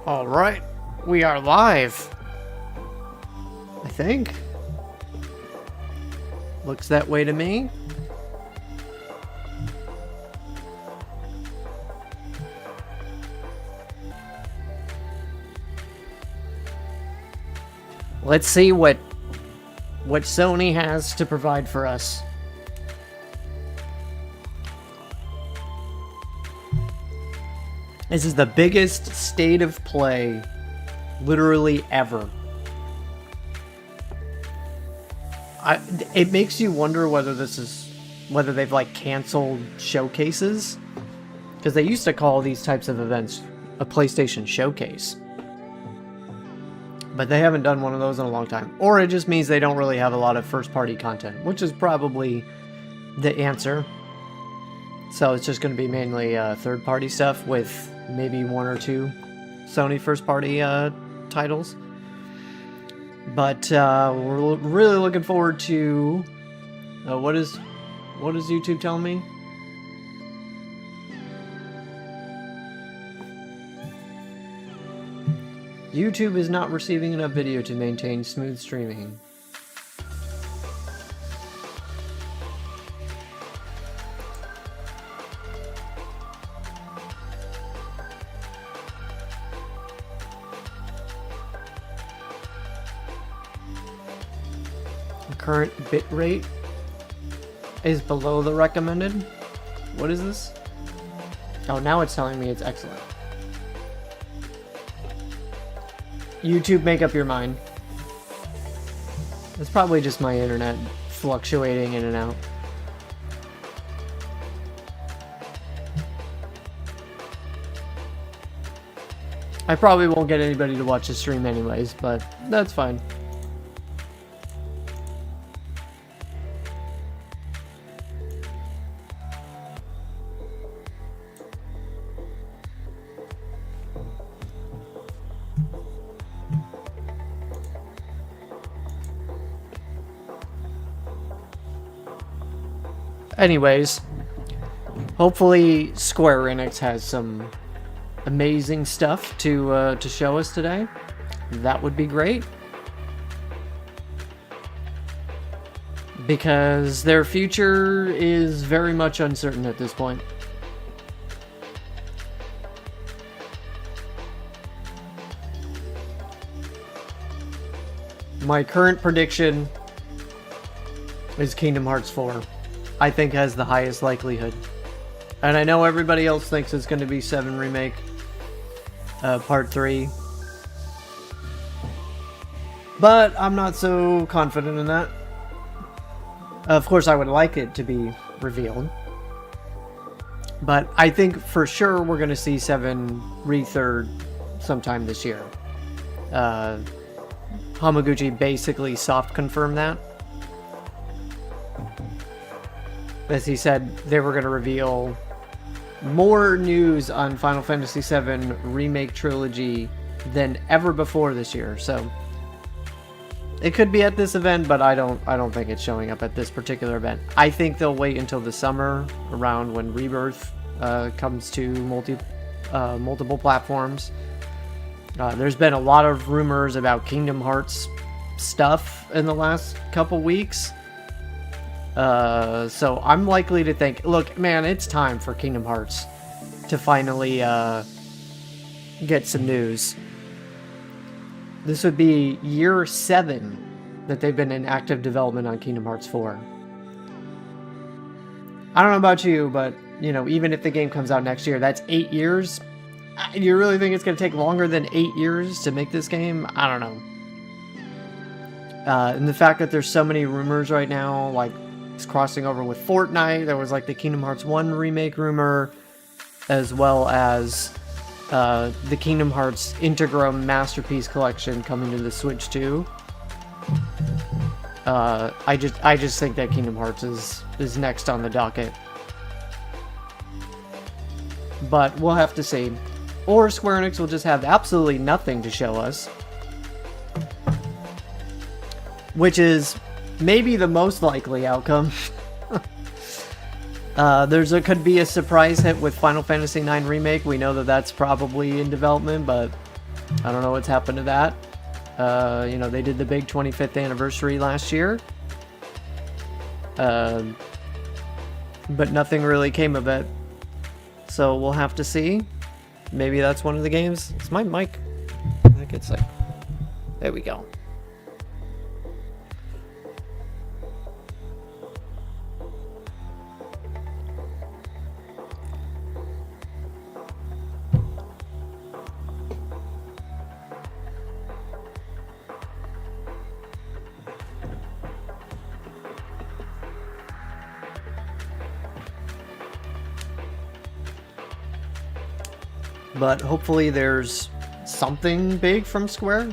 All right, we are live. I think. Looks that way to me. Let's see what Sony has to provide for us. This is the biggest state of play literally ever. It makes you wonder whether they've like canceled showcases, because they used to call these types of events a PlayStation showcase, but they haven't done one of those in a long time. Or it just means they don't really have a lot of first-party content, which is probably the answer. So it's just going to be mainly third-party stuff with maybe one or two Sony first-party titles. But we're really looking forward to... what is YouTube telling me? YouTube is not receiving enough video to maintain smooth streaming. Current bitrate is below the recommended. What is this? Oh, now it's telling me it's excellent. YouTube, make up your mind. It's probably just my internet fluctuating in and out. I probably won't get anybody to watch the stream anyways, but that's fine. Anyways, hopefully Square Enix has some amazing stuff to show us today. That would be great, because their future is very much uncertain at this point. My current prediction is Kingdom Hearts 4. I think has the highest likelihood. And I know everybody else thinks it's going to be VII Remake Part 3. But I'm not so confident in that. Of course, I would like it to be revealed. But I think for sure we're going to see VII Rethird sometime this year. Hamaguchi basically soft confirmed that. As he said, they were going to reveal more news on Final Fantasy VII Remake Trilogy than ever before this year. So it could be at this event, but I don't think it's showing up at this particular event. I think they'll wait until the summer, around when Rebirth comes to multiple platforms. There's been a lot of rumors about Kingdom Hearts stuff in the last couple weeks. So I'm likely to think, look, man, it's time for Kingdom Hearts to finally get some news. This would be year 7 that they've been in active development on Kingdom Hearts 4. I don't know about you, but, you know, even if the game comes out next year, that's 8 years. You really think it's going to take longer than 8 years to make this game? I don't know. And the fact that there's so many rumors right now, like, it's crossing over with Fortnite. There was like the Kingdom Hearts 1 remake rumor, as well as the Kingdom Hearts Integrum Masterpiece Collection coming to the Switch 2. I just think that Kingdom Hearts is next on the docket. But we'll have to see. Or Square Enix will just have absolutely nothing to show us. Which is maybe the most likely outcome. Could be a surprise hit with Final Fantasy IX Remake. We know that that's probably in development, but I don't know what's happened to that. You know, they did the big 25th anniversary last year. But nothing really came of it. So we'll have to see. Maybe that's one of the games. It's my mic. I think it's like... There we go. But hopefully there's something big from Square.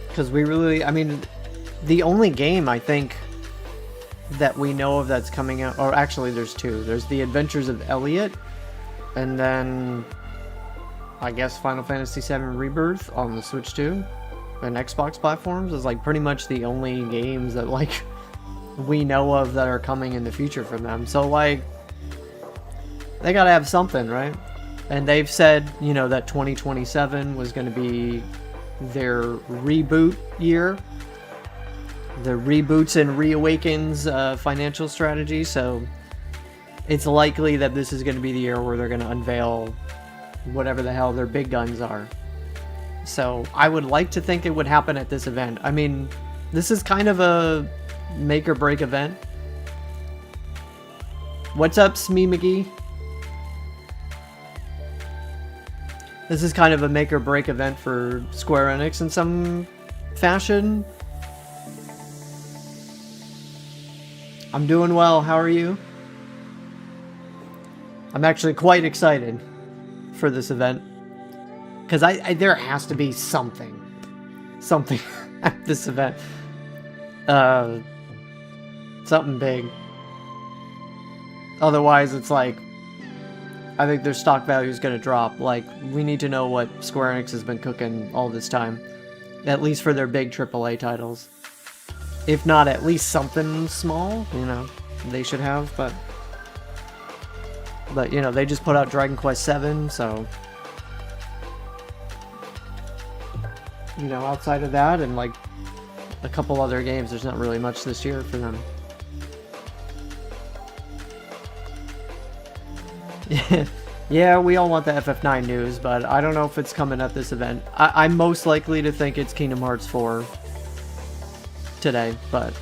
Because we really, I mean, the only game I think that we know of that's coming out, or actually there's two. There's The Adventures of Elliot, and then I guess Final Fantasy VII Rebirth on the Switch 2 and Xbox platforms is like pretty much the only games that like we know of that are coming in the future from them. So like they gotta have something, right? And they've said, you know, that 2027 was going to be their reboot year, the reboots and reawakens financial strategy. So it's likely that this is going to be the year where they're going to unveil whatever the hell their big guns are. So I would like to think it would happen at this event. I mean, this is kind of a make or break event. What's up, Smee McGee? This is kind of a make or break event for Square Enix in some fashion. I'm doing well. How are you? I'm actually quite excited for this event, because I there has to be something at this event, something big. Otherwise it's like I think their stock value is going to drop. Like, we need to know what Square Enix has been cooking all this time, at least for their big AAA titles. If not at least something small, you know, they should have. But you know, they just put out Dragon Quest VII, so, you know, outside of that and like a couple other games, there's not really much this year for them. Yeah, we all want the FF9 news, but I don't know if it's coming at this event. I'm most likely to think it's Kingdom Hearts 4 today, but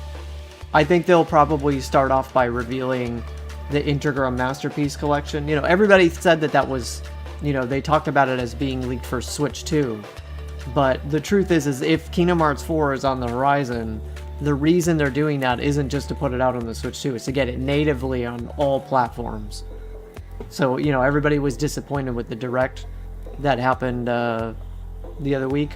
I think they'll probably start off by revealing the Integra Masterpiece Collection. You know, everybody said that was, you know, they talked about it as being leaked for Switch 2. But the truth is if Kingdom Hearts 4 is on the horizon, the reason they're doing that isn't just to put it out on the Switch 2, it's to get it natively on all platforms. So, you know, everybody was disappointed with the Direct that happened the other week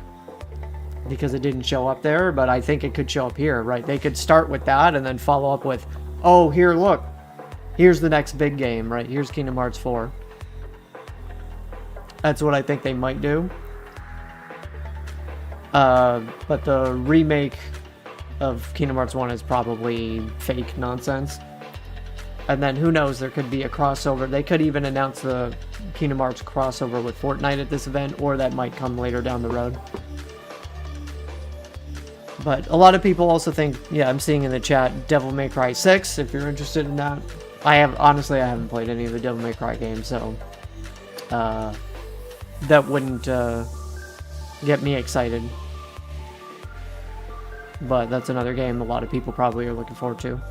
because it didn't show up there, but I think it could show up here, right? They could start with that and then follow up with, oh, here, look. Here's the next big game, right? Here's Kingdom Hearts 4. That's what I think they might do. But the remake of Kingdom Hearts 1 is probably fake nonsense. And then who knows, there could be a crossover. They could even announce the Kingdom Hearts crossover with Fortnite at this event, or that might come later down the road. But a lot of people also think, yeah, I'm seeing in the chat, Devil May Cry 6, if you're interested in that. Honestly, I haven't played any of the Devil May Cry games, so that wouldn't get me excited. But that's another game a lot of people probably are looking forward to.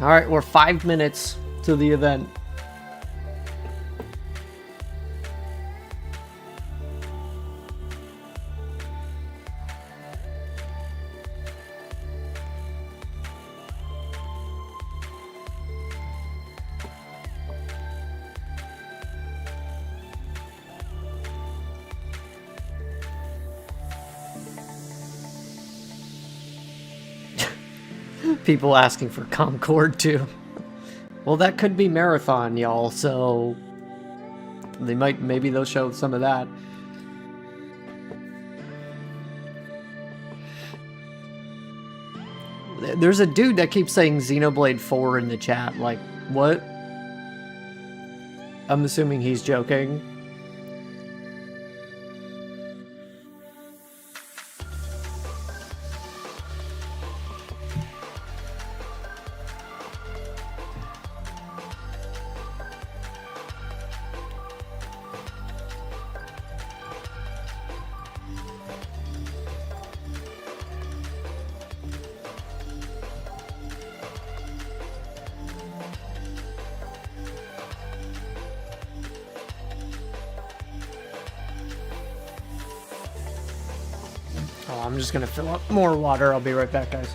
Alright, we're 5 minutes to the event. People asking for Concord too. Well, that could be Marathon, y'all, so maybe they'll show some of that. There's a dude that keeps saying Xenoblade 4 in the chat. Like, what? I'm assuming he's joking. I'm just gonna fill up more water. I'll be right back, guys.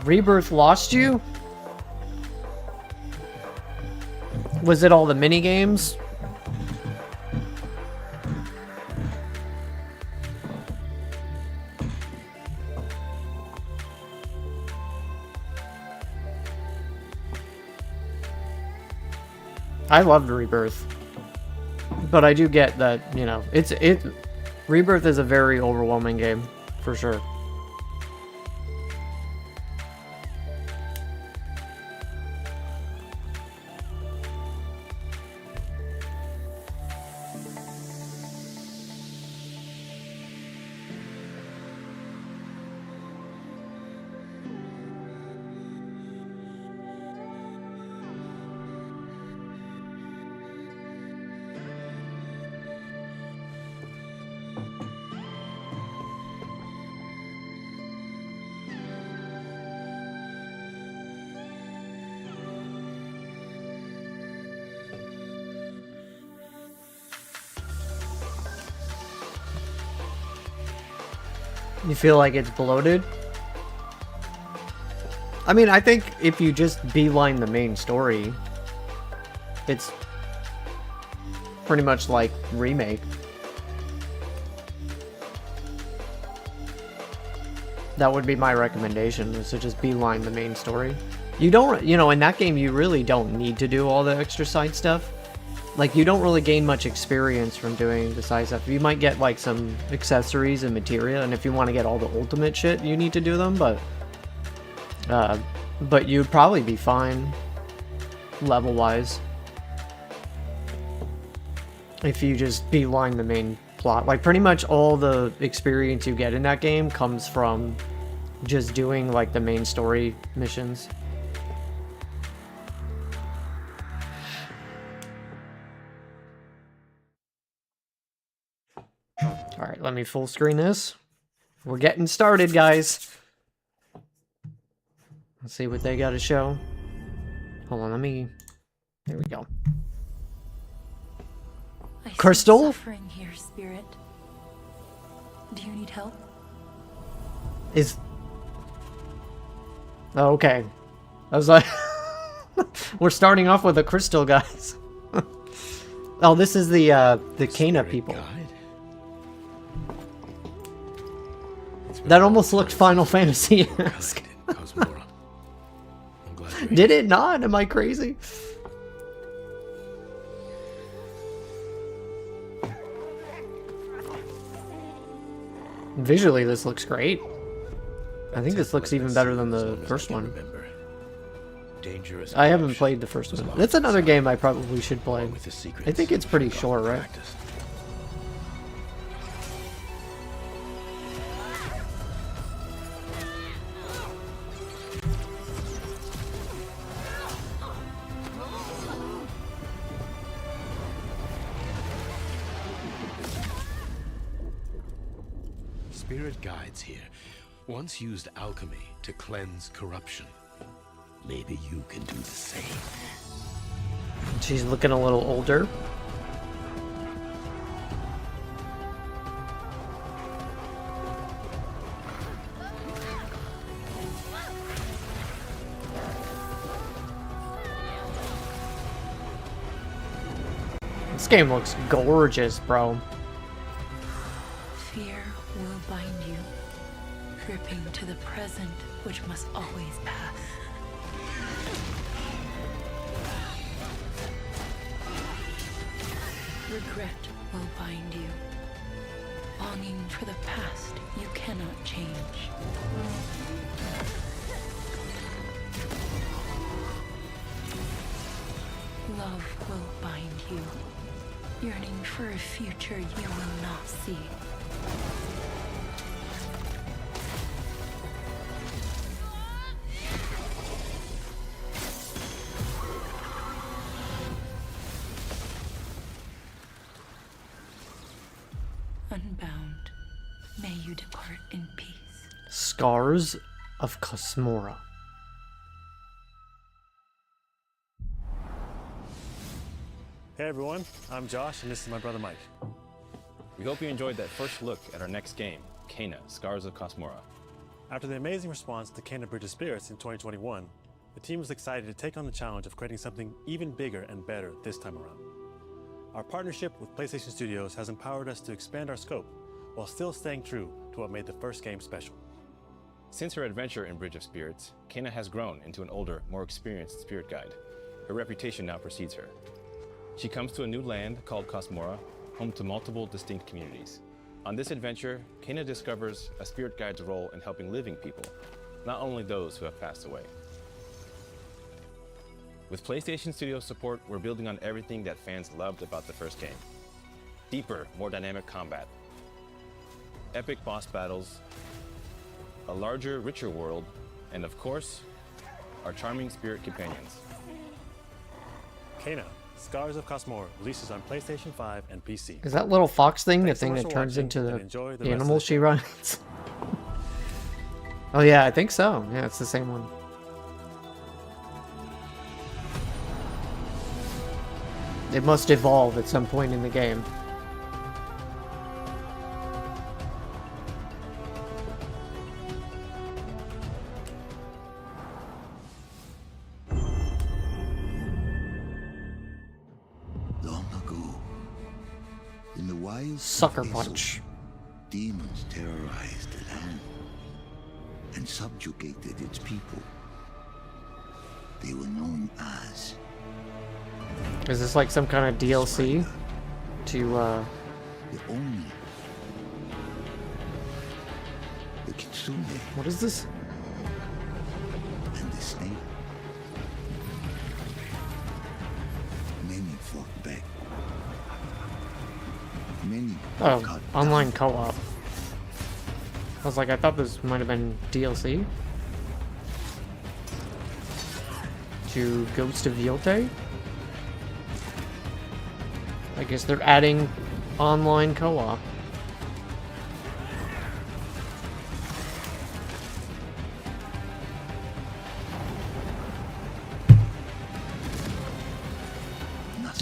Rebirth lost you? Was it all the mini games? I loved Rebirth, but I do get that, you know, Rebirth is a very overwhelming game, for sure. You feel like it's bloated? I mean, I think if you just beeline the main story, it's pretty much like Remake. That would be my recommendation, is to just beeline the main story. You don't, you know, in that game, you really don't need to do all the extra side stuff. Like, you don't really gain much experience from doing the side stuff. You might get, like, some accessories and materia, and if you want to get all the ultimate shit, you need to do them, but you'd probably be fine, level-wise, if you just beeline the main plot. Like, pretty much all the experience you get in that game comes from just doing, like, the main story missions. Alright, let me full screen this. We're getting started, guys. Let's see what they got to show. Hold on, there we go. Crystal? Suffering here, Spirit. Do you need help? Oh, okay. I was like... We're starting off with the crystal guys. Oh, this is the Kana people. That almost looked Final Fantasy-esque. Did it not? Am I crazy? Visually, this looks great. I think this looks even better than the first one. I haven't played the first one. That's another game I probably should play. I think it's pretty short, right? Spirit guides here once used alchemy to cleanse corruption. Maybe you can do the same. She's looking a little older. This game looks gorgeous, bro. Fear will bind you, gripping to the present, which must always pass. Regret will bind you, longing for the past you cannot change. Love will bind you, yearning for a future you will not see. Unbound, may you depart in peace. Scars of Cosmora. Hey everyone, I'm Josh and this is my brother Mike. We hope you enjoyed that first look at our next game, Kana, Scars of Cosmora. After the amazing response to Kana Bridge of Spirits in 2021, the team was excited to take on the challenge of creating something even bigger and better this time around. Our partnership with PlayStation Studios has empowered us to expand our scope while still staying true to what made the first game special. Since her adventure in Bridge of Spirits, Kana has grown into an older, more experienced spirit guide. Her reputation now precedes her. She comes to a new land called Cosmora, home to multiple distinct communities. On this adventure, Kana discovers a spirit guide's role in helping living people, not only those who have passed away. With PlayStation Studios support, we're building on everything that fans loved about the first game. Deeper, more dynamic combat, epic boss battles, a larger, richer world, and of course, our charming spirit companions. Kana, Scars of Cosmora releases on PlayStation 5 and PC. Is that little fox thing Thanks the so thing much that for turns watching, into and enjoy the the rest of animal the she show. runs? Oh yeah, I think so. Yeah, it's the same one. It must evolve at some point in the game. Long ago, in the wilds Sucker of Isil, punch. demons terrorized the land and subjugated its people. They were known as Is this like some kind of DLC to the Oni, the Kitsune, what is this? and the snake. Many fought back. Many Oh, got online down. co-op. I was like, I thought this might have been DLC to Ghost of Yotei. I guess they're adding online co-op.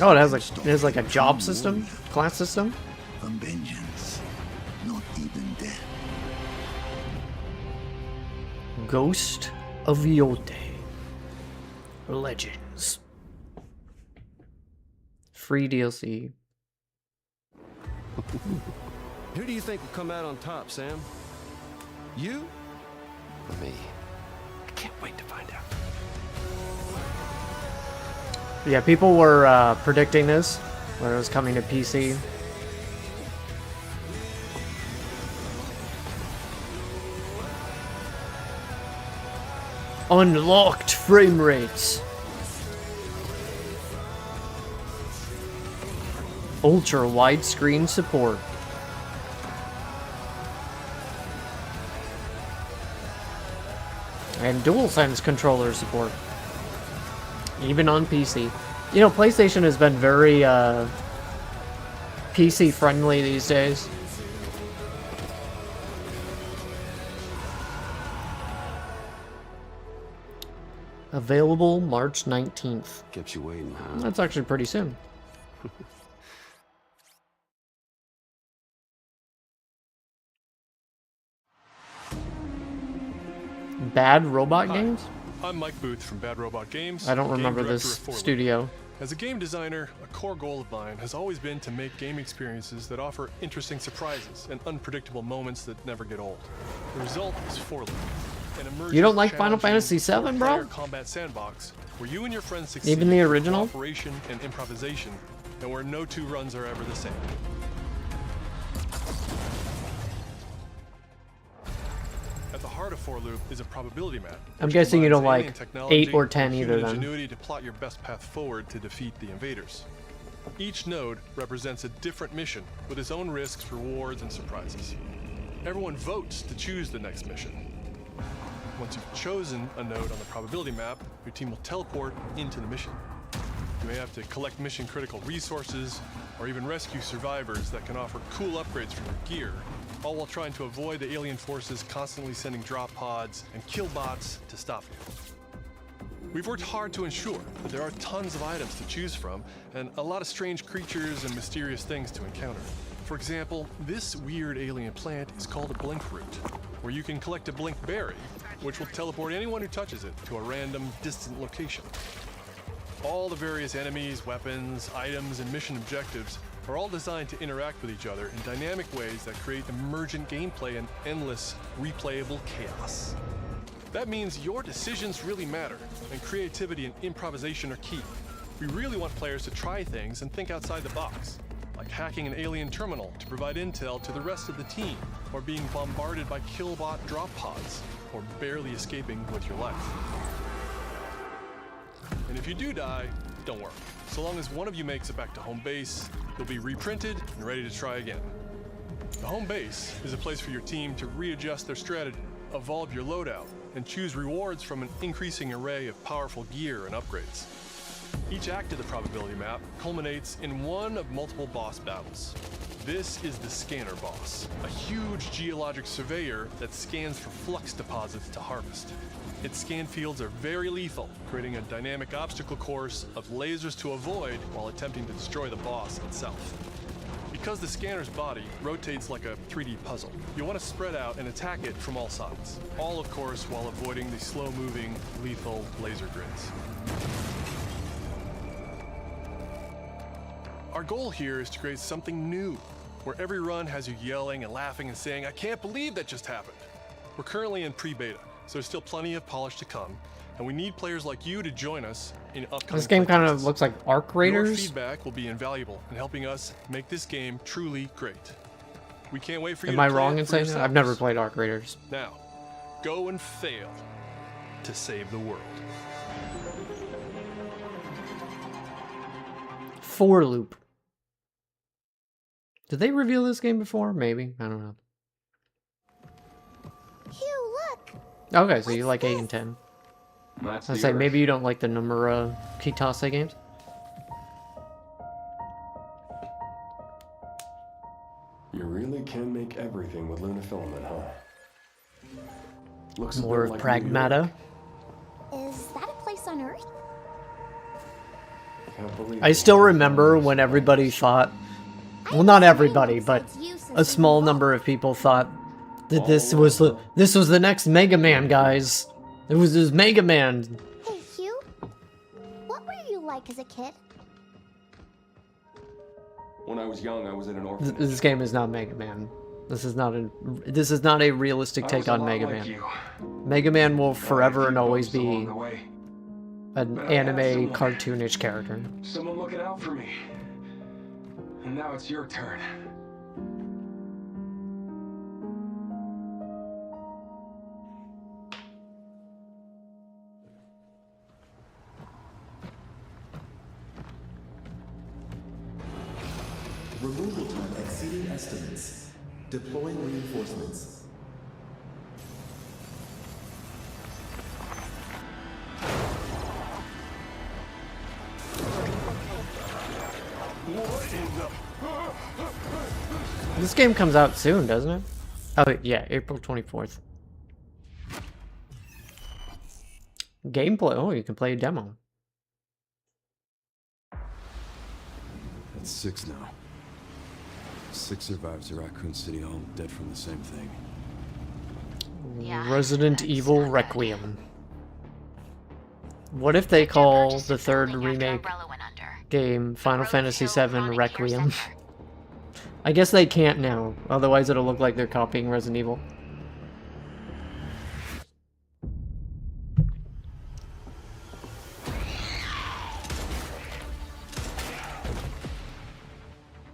Oh, it has like a job system, class system. From vengeance, not even death. Ghost of Yotei. Legends. Notes. Free DLC. Who do you think will come out on top, Sam? You or me? I can't wait to find out. Yeah, people were predicting this when it was coming to PC. Unlocked frame rates. Ultra widescreen support. And DualSense controller support. Even on PC. You know, PlayStation has been very PC friendly these days. Available March 19th. Kept you waiting, huh? That's actually pretty soon. Bad Robot Games? I'm Mike Booth from Bad Robot Games. I don't game remember director this of Forward. studio. As a game designer, a core goal of mine has always been to make game experiences that offer interesting surprises and unpredictable moments that never get old. The result is Forward. You don't like Final Fantasy VII, bro? Combat sandbox where you and your friends succeed Even the through original? cooperation and improvisation, and where no two runs are ever the same. At the heart of For Loop is a probability map. I'm which guessing you don't combines alien like technology 8 or and 10 either human then. ingenuity to plot your best path forward to defeat the invaders. Each node represents a different mission with its own risks, rewards, and surprises. Everyone votes to choose the next mission. Once you've chosen a node on the probability map, your team will teleport into the mission. You may have to collect mission-critical resources, or even rescue survivors that can offer cool upgrades for your gear, all while trying to avoid the alien forces constantly sending drop pods and kill bots to stop you. We've worked hard to ensure that there are tons of items to choose from, and a lot of strange creatures and mysterious things to encounter. For example, this weird alien plant is called a blink root, where you can collect a blink berry, which will teleport anyone who touches it to a random, distant location. All the various enemies, weapons, items, and mission objectives are all designed to interact with each other in dynamic ways that create emergent gameplay and endless, replayable chaos. That means your decisions really matter, and creativity and improvisation are key. We really want players to try things and think outside the box, like hacking an alien terminal to provide intel to the rest of the team, or being bombarded by killbot drop pods, or barely escaping with your life. And if you do die, don't worry. So long as one of you makes it back to home base, you'll be reprinted and ready to try again. The home base is a place for your team to readjust their strategy, evolve your loadout, and choose rewards from an increasing array of powerful gear and upgrades. Each act of the probability map culminates in one of multiple boss battles. This is the Scanner Boss, a huge geologic surveyor that scans for flux deposits to harvest. Its scan fields are very lethal, creating a dynamic obstacle course of lasers to avoid while attempting to destroy the boss itself. Because the scanner's body rotates like a 3D puzzle, you want to spread out and attack it from all sides. All, of course, while avoiding the slow-moving, lethal laser grids. Our goal here is to create something new, where every run has you yelling and laughing and saying, "I can't believe that just happened." We're currently in pre-beta, so there's still plenty of polish to come, and we need players like you to join us in upcoming This game kind of playtests. looks like Arc Your Raiders. feedback will be invaluable in helping us make this game truly great. We can't wait for you Am to I play wrong it in for saying that? I've never yourselves. played Arc Raiders. Now, go and fail to save the world. For Loop. Did they reveal this game before? Maybe. I don't know. Hugh, look! Okay, so you like 8 and 10. That's I say maybe you don't like the Nomura Kitase games. You really can make everything with Luna filament, huh? Looks a More bit of like New Pragmata. York. Is that a place on Earth? Can't believe I it. still remember when everybody thought, well, not everybody, but a small number of people thought that this was the next Mega Man, guys. It was this Mega Man. Hey, Hugh? What were like as a kid? When I was young, I was in an orphanage. This game is not Mega Man. This is not a realistic take on Mega Man. Mega Man will forever and always be an anime cartoonish character. Someone looking out for me. And now it's your turn. Removal time exceeding estimates. Deploying reinforcements. This game comes out soon, doesn't it? Oh yeah, April 24th. Gameplay. Oh, you can play a demo. That's 6 now. 6 survivors of Raccoon City, all dead from the same thing. Yeah, Resident Evil Requiem. What if they call the third remake game Final Fantasy VII Requiem? I guess they can't now, otherwise it'll look like they're copying Resident Evil.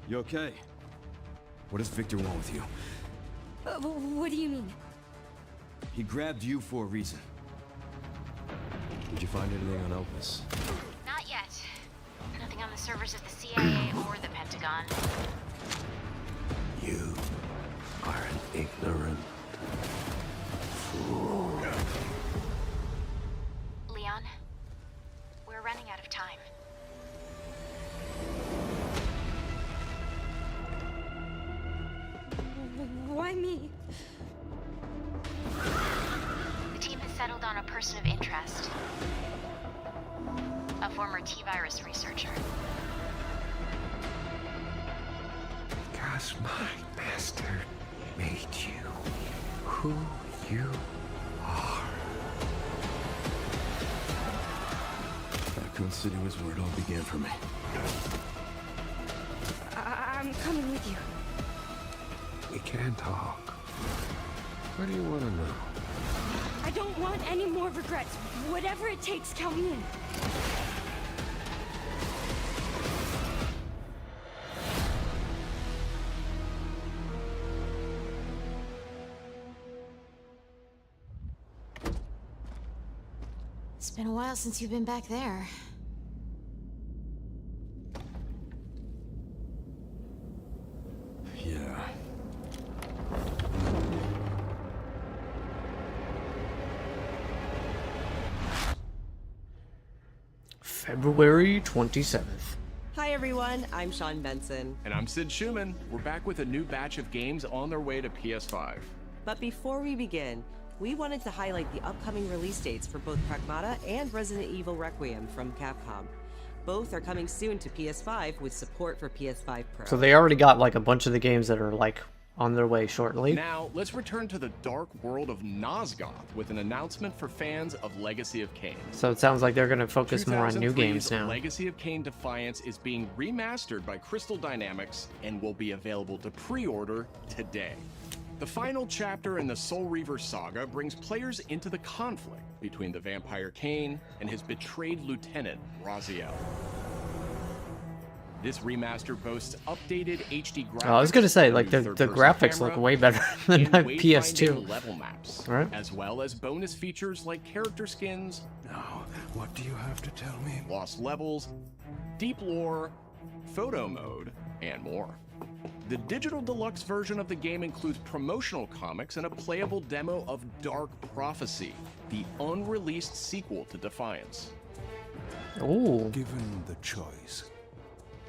You okay? What does Victor want with you? What do you mean? He grabbed you for a reason. Did you find anything on Opus? Not yet. Nothing on the servers of the CIA or the Pentagon. You are an ignorant fool. Leon, we're running out of time. Why me? The team has settled on a person of interest. A former T-virus researcher. Because my master made you who you are. Raccoon City was where it all began for me. I'm coming with you. We can talk. What do you want to know? I don't want any more regrets. Whatever it takes, count me in. It's been a while since you've been back there. Yeah. February 27th. Hi everyone, I'm Sean Benson. And I'm Sid Schumann. We're back with a new batch of games on their way to PS5. But before we begin, we wanted to highlight the upcoming release dates for both Pragmata and Resident Evil Requiem from Capcom. Both are coming soon to PS5 with support for PS5 Pro. So they already got like a bunch of the games that are like on their way shortly. Now, let's return to the dark world of Nosgoth with an announcement for fans of Legacy of Kain. So it sounds like they're going to focus more on new games now. Legacy of Kain Defiance is being remastered by Crystal Dynamics and will be available to pre-order today. The final chapter in the Soul Reaver saga brings players into the conflict between the vampire Kain and his betrayed lieutenant, Raziel. This remaster boasts updated HD graphics. I was gonna say, like, the graphics look way better than the PS2. Level maps, right? As well as bonus features like character skins. Now, what do you have to tell me? Lost levels, deep lore, photo mode, and more. The digital deluxe version of the game includes promotional comics and a playable demo of Dark Prophecy, the unreleased sequel to Defiance. Ooh. Given the choice,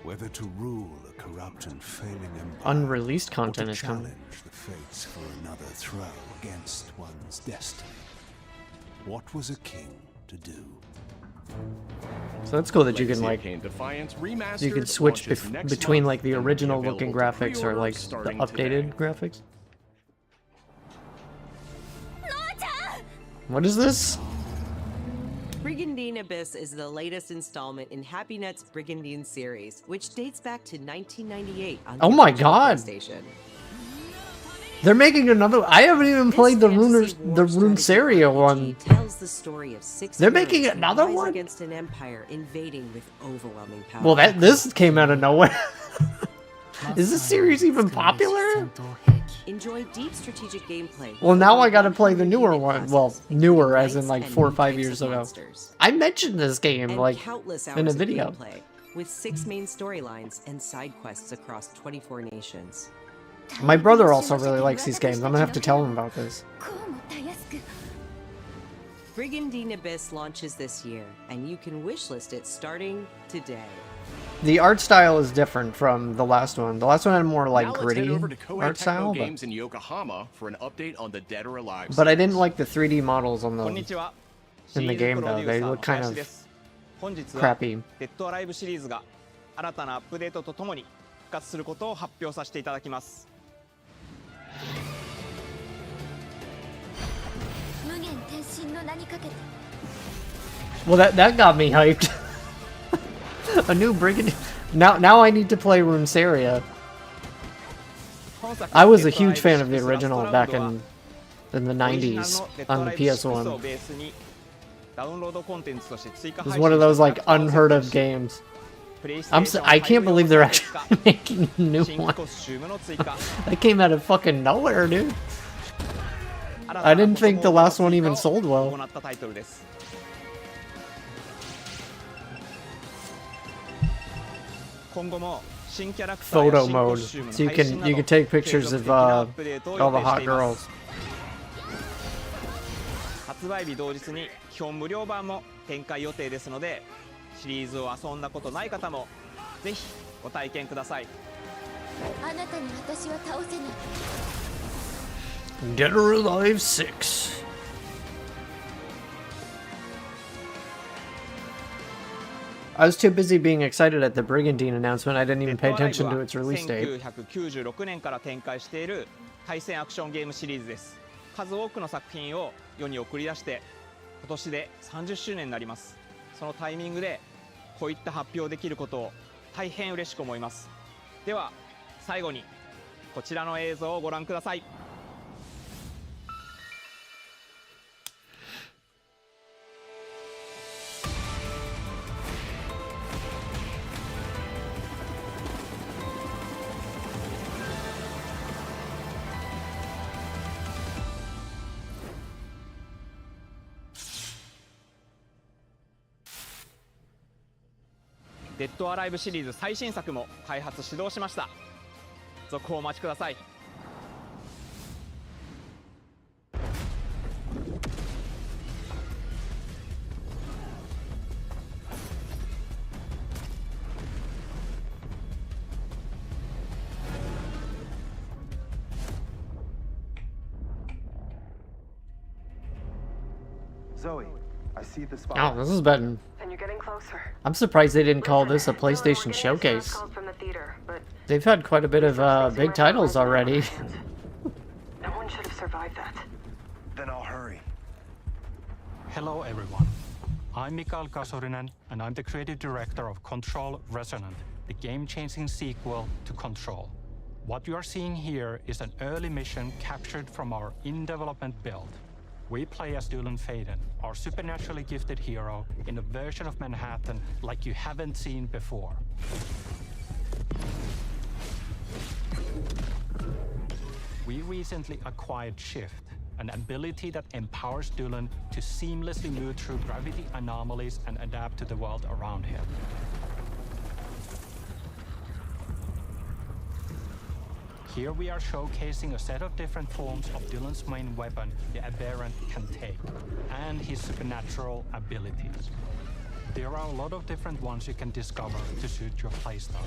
whether to rule a corrupt and failing empire, Unreleased content or is to coming. challenge the fates for another throw against one's destiny, what was a king to do? So that's cool that you can Legacy of like Kain Defiance Remastered you can switch launches next between month like the and will be original looking available to graphics or pre-order like the starting updated today. graphics. What is this? Brigandine Abyss is the latest installment in HappyNet's Brigandine series, which dates back to 1998 on Oh the my original God. PlayStation. They're making another. I haven't even played the Runesaria one. Tells the story of 6 They're making heroes who another rise one? against an empire invading with overwhelming power. Well, this came out of nowhere. Is this series even popular? Enjoy deep strategic gameplay. Well, now I gotta play the newer one. Well, newer as in like 4 or 5 years ago. I mentioned this game and like countless in a hours of video. gameplay, with 6 main storylines and side quests across 24 nations. My brother also really likes these games. I'm gonna have to tell him about this. Brigandine Abyss launches this year, and you can wishlist it starting today. The art style is different from the last one. The last one had more like Now let's gritty head over to Koei art Tecmo style, Games in Yokohama for an update on the Dead or Alive. but I didn't like the 3D models on the こんにちは。 in the game though. They look kind 林 of です本日は crappy. デッドアライブシリーズが新たなアップデートとともに復活することを発表させていただきます。 Well, that got me hyped. A new brigand. Now I need to play Runesaria. I was a huge fan of the original back in the 90s on the PS1. It was one of those like unheard of games. I can't believe they're actually making a new one. That came out of fucking nowhere, dude. I didn't think the last one even sold well. Photo mode, so you can take pictures of all the hot girls. 発売日同日に基本無料版も展開予定ですので、シリーズを遊んだことない方もぜひご体験ください。あなたに私は倒せない。 Dead or Alive 6. I was too busy being excited at the Brigandine announcement. I didn't even pay attention to its release date. 1996年から展開している対戦アクションゲームシリーズです。数多くの作品を世に送り出して今年で30周年になります。そのタイミングでこういった発表できることを大変嬉しく思います。では最後にこちらの映像をご覧ください。 デッドアライブシリーズ最新作も開発始動しました。続報お待ちください。 Zoe, I see the spot. Oh, this is better. And you're getting closer. I'm surprised they didn't call this a PlayStation showcase. They've had quite a bit of big titles already. No one should have survived that. Then I'll hurry. Hello everyone. I'm Mikael Kasurinen and I'm the creative director of Control Resonant, the game-changing sequel to Control. What you are seeing here is an early mission captured from our in-development build. We play as Dylan Faden, our supernaturally gifted hero, in a version of Manhattan like you haven't seen before. We recently acquired Shift, an ability that empowers Dylan to seamlessly move through gravity anomalies and adapt to the world around him. Here we are showcasing a set of different forms of Dylan's main weapon, the Aberrant, can take, and his supernatural abilities. There are a lot of different ones you can discover to suit your playstyle.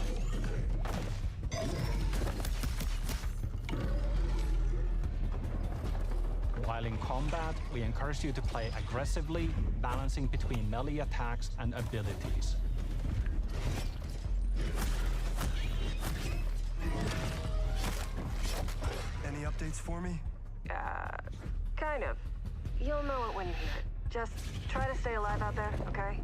While in combat, we encourage you to play aggressively, balancing between melee attacks and abilities. Any updates for me? Kind of. You'll know it when you hear it. Just try to stay alive out there, okay?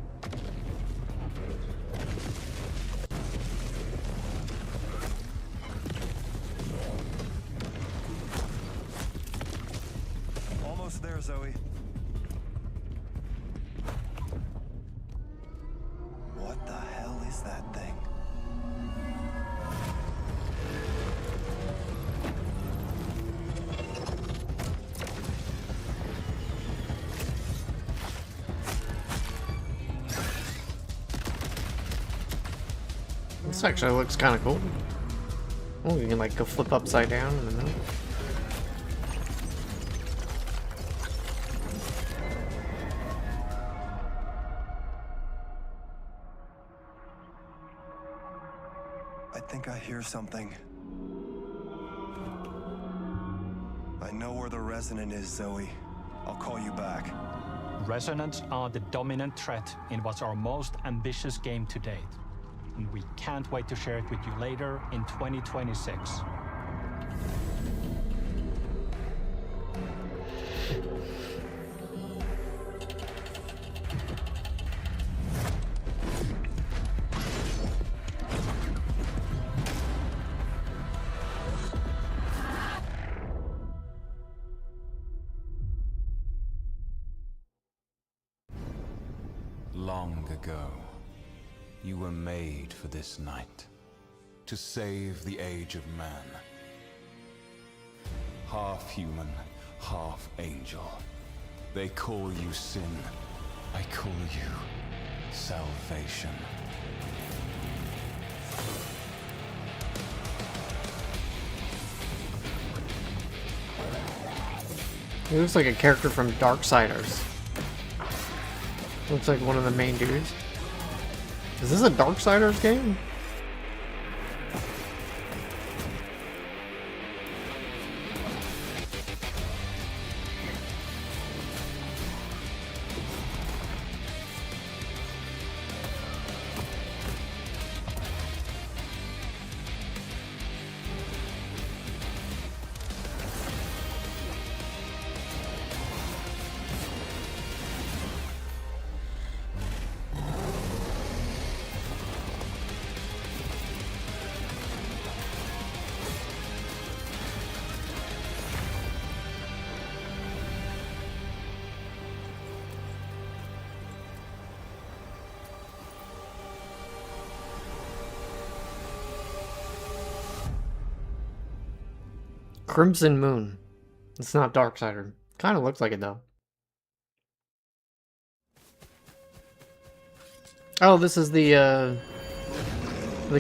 Almost there, Zoe. What the hell is that thing? This actually looks kind of cool. Oh, you can like go flip upside down in the middle. I think I hear something. I know where the resonant is, Zoe. I'll call you back. Resonants are the dominant threat in what's our most ambitious game to date. And we can't wait to share it with you later in 2026. Long ago, you were made for this night, to save the age of man. Half human, half angel. They call you sin. I call you salvation. He looks like a character from Darksiders. Looks like one of the main dudes. Is this a Darksiders game? Crimson Moon. It's not Darksider. Kind of looks like it though. Oh, this is the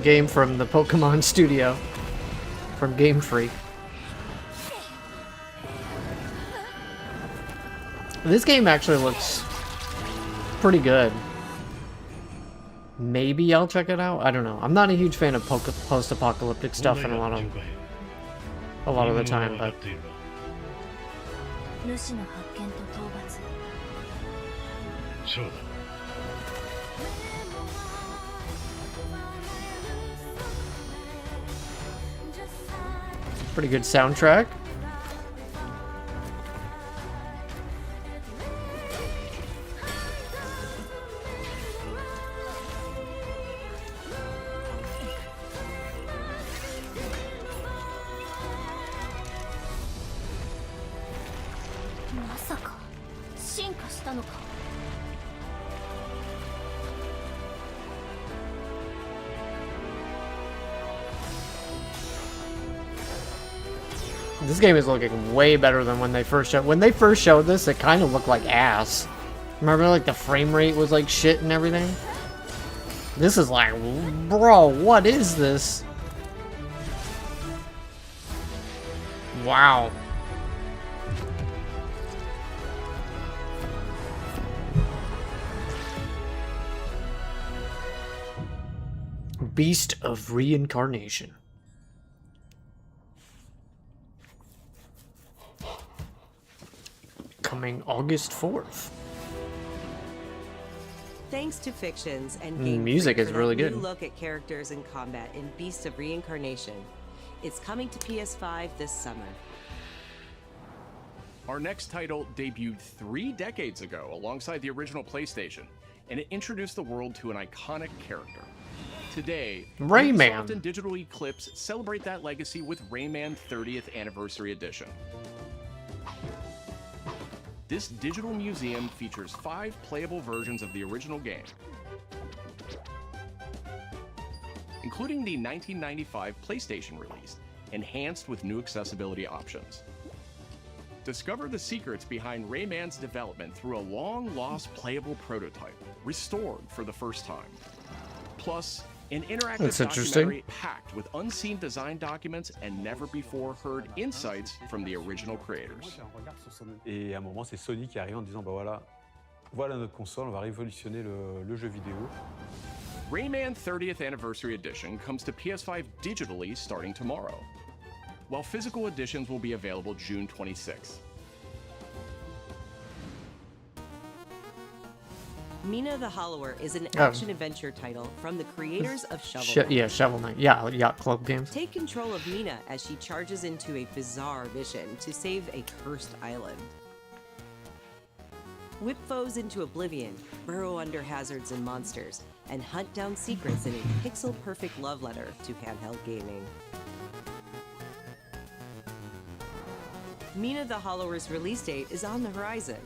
game from the Pokemon studio from Game Freak. This game actually looks pretty good. Maybe I'll check it out. I don't know. I'm not a huge fan of post-apocalyptic stuff in a lot of the time, but pretty good soundtrack. This game is looking way better than when they first showed. When they first showed this, it kind of looked like ass. Remember, like the frame rate was like shit and everything. This is like, bro, what is this? Wow. Beast of Reincarnation. Coming August 4th. Thanks to Fictions and Game music Freak is for really that good. New look at characters and combat in Beast of Reincarnation. It's coming to PS5 this summer. Our next title debuted 3 decades ago alongside the original PlayStation, and it introduced the world to an iconic character. Today, Rayman Ubisoft and Digital Eclipse celebrate that legacy with Rayman 30th Anniversary Edition. This digital museum features 5 playable versions of the original game, including the 1995 PlayStation release, enhanced with new accessibility options. Discover the secrets behind Rayman's development through a long-lost playable prototype, restored for the first time. Plus, an interactive documentary packed with unseen design documents and never-before-heard insights from the original creators. Et à un moment, c'est Sony qui arrive en disant, bah voilà notre console, on va révolutionner le jeu vidéo. Rayman 30th Anniversary Edition comes to PS5 digitally starting tomorrow, while physical editions will be available June 26th. Mina the Hollower is an action-adventure title from the creators of Shovel Knight. Yeah, Shovel Knight. Yeah, Yacht Club games. Take control of Mina as she charges into a bizarre mission to save a cursed island. Whip foes into oblivion, burrow under hazards and monsters, and hunt down secrets in a pixel-perfect love letter to handheld gaming. Mina the Hollower's release date is on the horizon.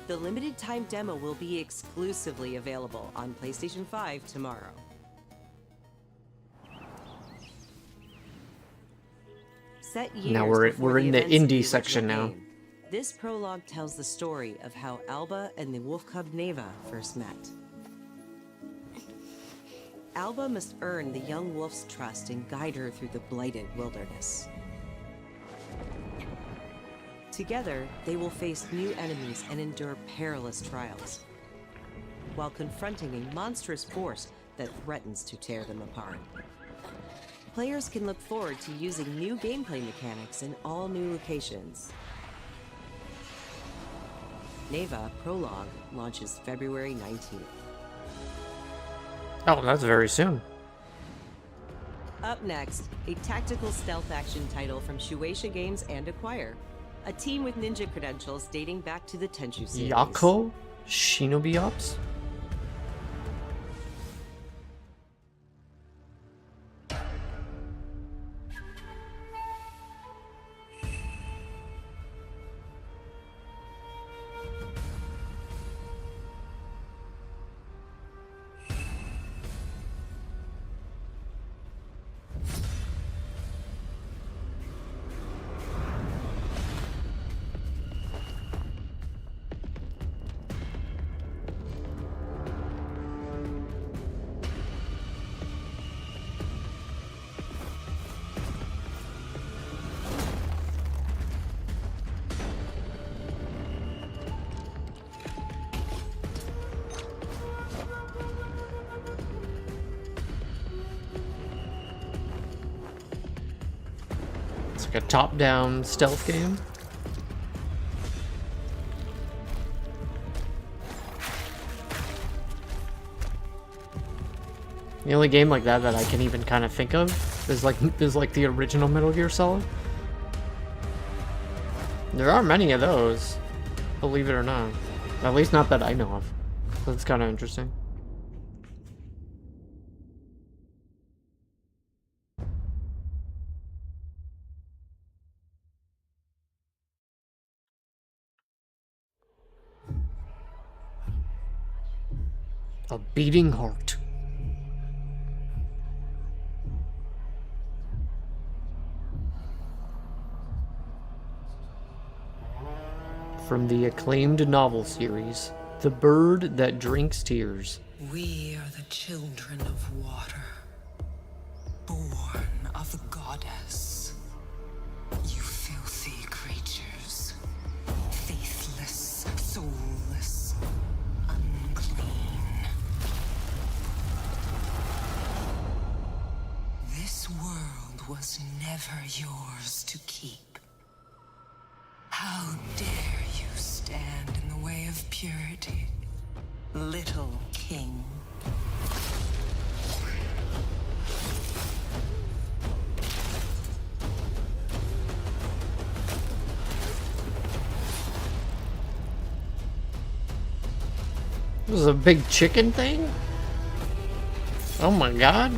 The limited time demo will be exclusively available on PlayStation 5 tomorrow. Set years Now we're in the indie section now. Game. This prologue tells the story of how Alba and the wolf cub Neva first met. Alba must earn the young wolf's trust and guide her through the blighted wilderness. Together, they will face new enemies and endure perilous trials, while confronting a monstrous force that threatens to tear them apart. Players can look forward to using new gameplay mechanics in all new locations. Neva Prologue launches February 19th. Oh, that's very soon. Up next, a tactical stealth action title from Shueisha Games and Acquire. A team with ninja credentials dating back to the Tenchu series. Yako? Shinobi Ops? A top-down stealth game. The only game like that I can even kind of think of is like the original Metal Gear Solid. There are many of those, believe it or not. At least not that I know of. That's kind of interesting. A beating heart. From the acclaimed novel series, The Bird That Drinks Tears. We are the children of water, born of the goddess. You filthy creatures, faithless, soulless, unclean. This world was never yours to keep. How dare you stand in the way of purity, little king? This is a big chicken thing? Oh my god.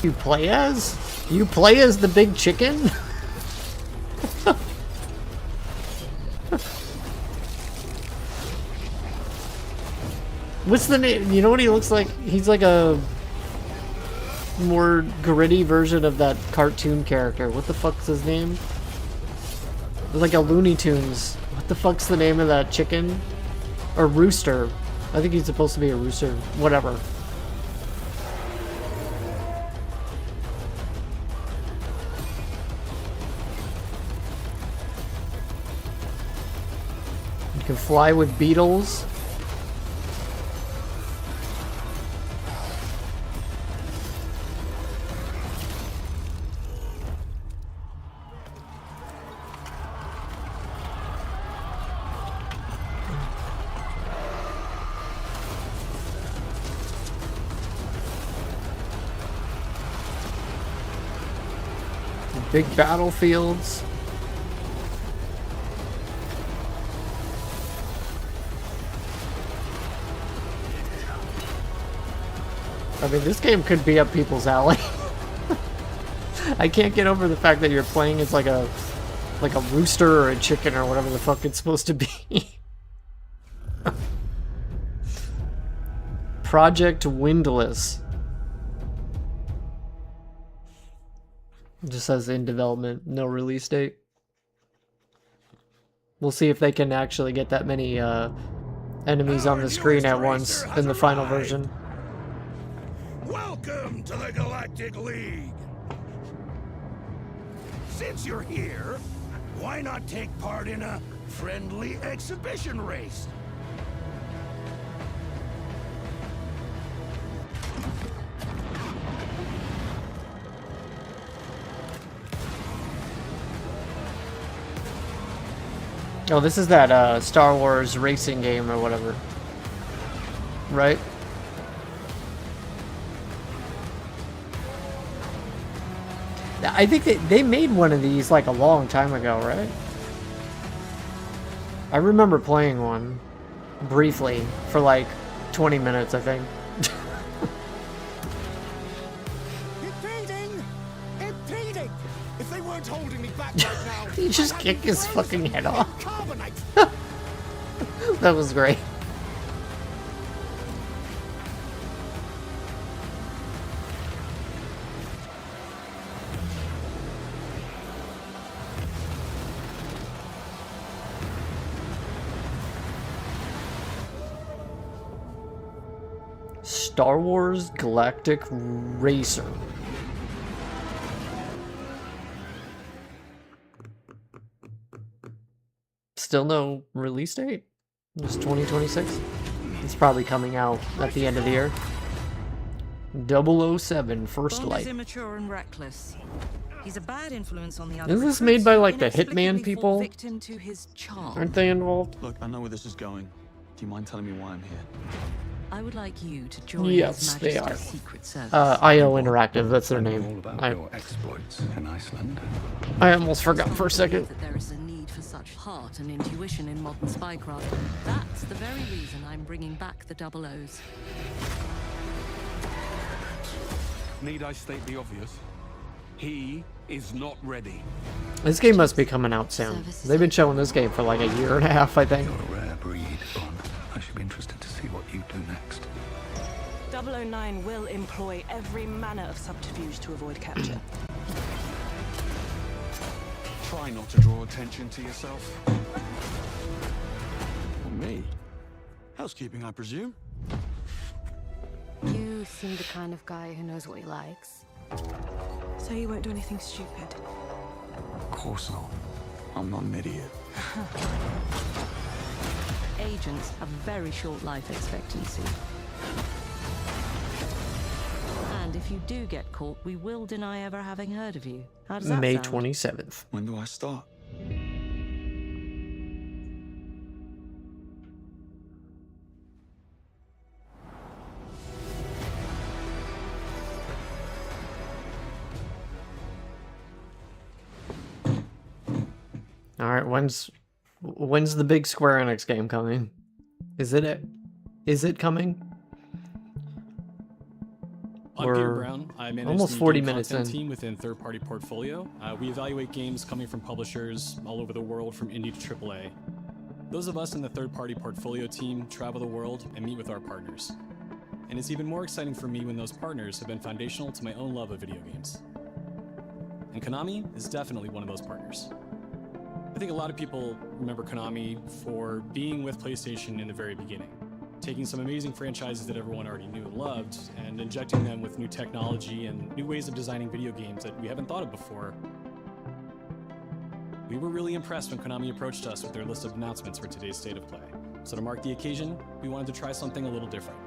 You play as? You play as the big chicken? What's the name? You know what he looks like? He's like a more gritty version of that cartoon character. What the fuck's his name? Like a Looney Tunes. What the fuck's the name of that chicken? Or rooster. I think he's supposed to be a rooster. Whatever. You can fly with beetles. Big battlefields. I mean, this game could be up people's alley. I can't get over the fact that you're playing as like a rooster or a chicken or whatever the fuck it's supposed to be. Project Windless. It just says in development, no release date. We'll see if they can actually get that many enemies on the screen at once in the final version. Welcome to the Galactic League! Since you're here, why not take part in a friendly exhibition race? Oh, this is that Star Wars racing game or whatever. Right? I think they made one of these like a long time ago, right? I remember playing one briefly for like 20 minutes, I think. Impeding! Impeding! If they weren't holding me back right now, He just kicked his fucking head off. That was great. Star Wars Galactic Racer. Still no release date? Just 2026? It's probably coming out at the end of the year. 007 First Bond Light. is immature and reckless. He's a bad influence on the other Isn't this recruits made by who like the inexplicably Hitman fall people? victim to his charm. Aren't they involved? Look, I know where this is going. Do you mind telling me why I'm here? I would like you to join Yes, His they Majesty's are. Secret Service. IO Interactive, that's their name. All about your exploits in Iceland. I almost forgot for a second. That there is a need for such heart and intuition in modern spycraft. That's the very reason I'm bringing back the double O's. Need I state the obvious? He is not ready. This game must be coming out soon. They've been showing this game for like a year and a half, I think. You're a rare breed, Bond. I should be interested to see what you do next. 009 will employ every manner of subterfuge to avoid capture. Try not to draw attention to yourself. Or me? Housekeeping, I presume? You seem the kind of guy who knows what he likes. So you won't do anything stupid. Of course not. I'm not an idiot. Agents have very short life expectancy. And if you do get caught, we will deny ever having heard of you. How does that May sound? 27th. When do I start? All right, when's the big Square Enix game coming? Is it coming? I'm Peter Brown. I manage almost the 40 game minutes content in. team within Third Party Portfolio. We evaluate games coming from publishers all over the world, from indie to AAA. Those of us in the Third Party Portfolio team travel the world and meet with our partners. And it's even more exciting for me when those partners have been foundational to my own love of video games. And Konami is definitely one of those partners. I think a lot of people remember Konami for being with PlayStation in the very beginning, taking some amazing franchises that everyone already knew and loved, and injecting them with new technology and new ways of designing video games that we haven't thought of before. We were really impressed when Konami approached us with their list of announcements for today's State of Play. So to mark the occasion, we wanted to try something a little different.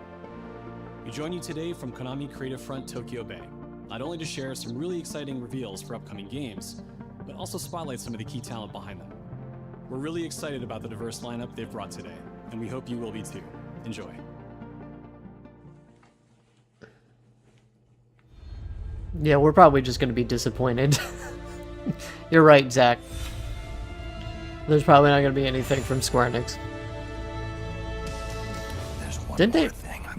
We join you today from Konami Creative Front Tokyo Bay, not only to share some really exciting reveals for upcoming games, but also spotlight some of the key talent behind them. We're really excited about the diverse lineup they've brought today, and we hope you will be too. Enjoy. Yeah, we're probably just going to be disappointed. You're right, Zach. There's probably not going to be anything from Square Enix. Didn't they?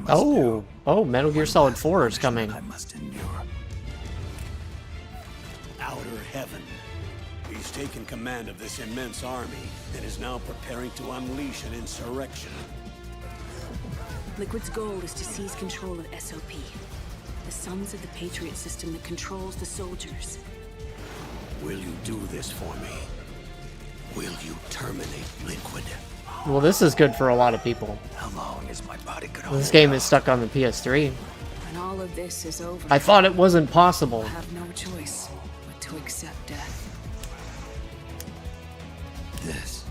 Oh, Metal Gear Solid 4 is coming. I must endure. Outer Heaven. He's taken command of this immense army and is now preparing to unleash an insurrection. Liquid's goal is to seize control of SOP, the Sons of the Patriot system that controls the soldiers. Will you do this for me? Will you terminate Liquid? Well, this is good for a lot of people. How long is my body gonna This hold game out? is stuck on the PS3. When all of this is over, I thought it wasn't possible. I'll have no choice but to accept death. This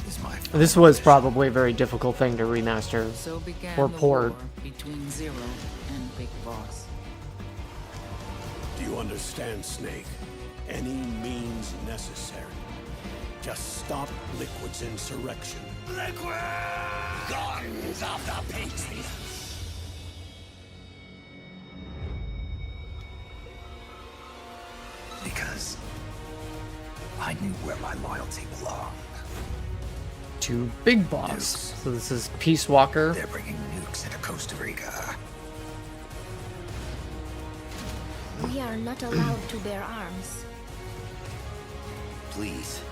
is my This was probably a very difficult thing to remaster So began or the port. war between Zero and Big Boss. Do you understand, Snake? Any means necessary. Just stop Liquid's insurrection. Liquid! Guns of the Patriots! Because I knew where my loyalty belonged. To Big Boss. So this is Peace Walker. They're bringing nukes into Costa Rica. We are not allowed to bear arms. Please,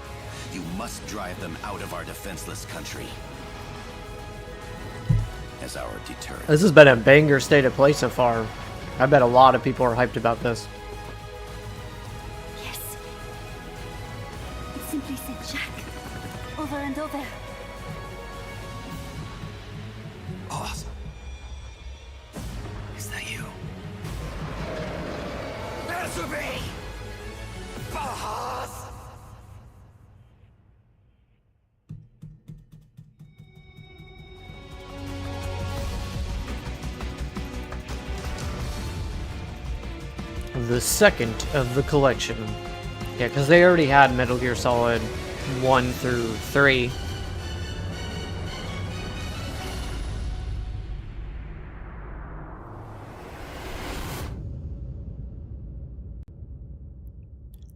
you must drive them out of our defenseless country. As our deterrent. This has been a banger State of Play so far. I bet a lot of people are hyped about this. Yes. It simply said Jack. Over and over. Awesome. Is that you? Answer me! Bahas! The second of the collection. Yeah, because they already had Metal Gear Solid 1 through 3.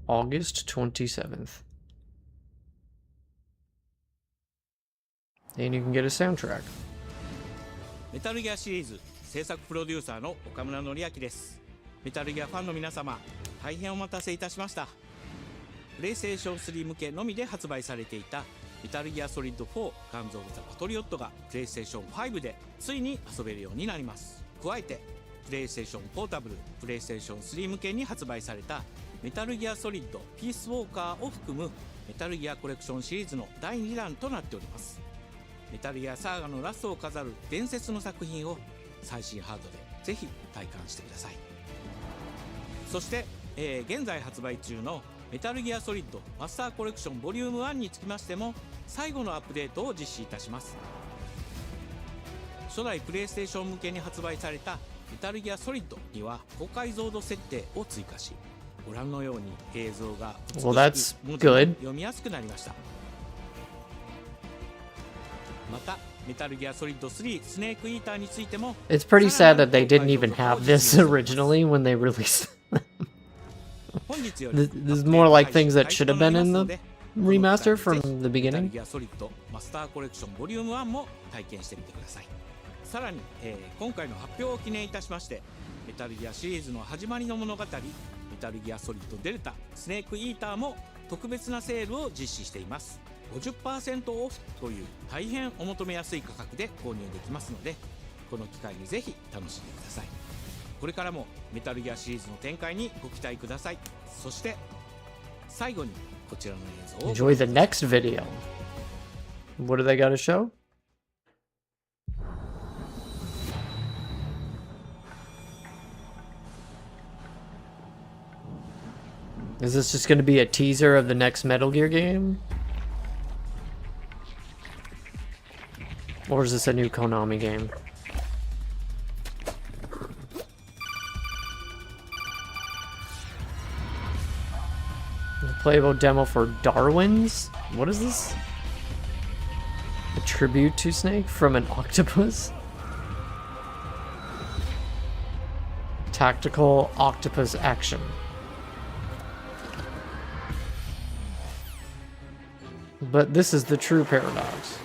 August 27th. And you can get a soundtrack. メタルギアシリーズ制作プロデューサーの岡村則明です。メタルギアファンの皆様、大変お待たせいたしました。プレイステーション3向けのみで発売されていたメタルギアソリッド4ガンズ・オブ・ザ・パトリオットがプレイステーション5でついに遊べるようになります。加えてプレイステーションポータブル、プレイステーション3向けに発売されたメタルギアソリッドピースウォーカーを含むメタルギアコレクションシリーズの第2弾となっております。メタルギアサーガのラストを飾る伝説の作品を最新ハードでぜひ体感してください。そして、現在発売中のメタルギアソリッドマスターコレクションボリューム1につきましても最後のアップデートを実施いたします。初代プレイステーション向けに発売されたメタルギアソリッドには高解像度設定を追加し、ご覧のように映像が美しく Well, that's 文字も good. 読みやすくなりました。またメタルギアソリッド3スネークイーターについても It's pretty sad that they didn't even have this originally when they released. this is more like things that should have been in the remaster from the beginning. メタルギアソリッドマスターコレクションボリューム1も体験してみてください。さらに、今回の発表を記念いたしまして、メタルギアシリーズの始まりの物語、メタルギアソリッドデルタ、スネークイーターも特別なセールを実施しています。50% オフという大変お求めやすい価格で購入できますので、この機会にぜひ楽しんでください。これからもメタルギアシリーズの展開にご期待ください。そして最後にこちらの映像を Enjoy the next video. What do they got to show? Is this just going to be a teaser of the next Metal Gear game? Or is this a new Konami game? A playable demo for Darwin's? What is this? A tribute to Snake from an octopus? Tactical octopus action. But this is the true paradox.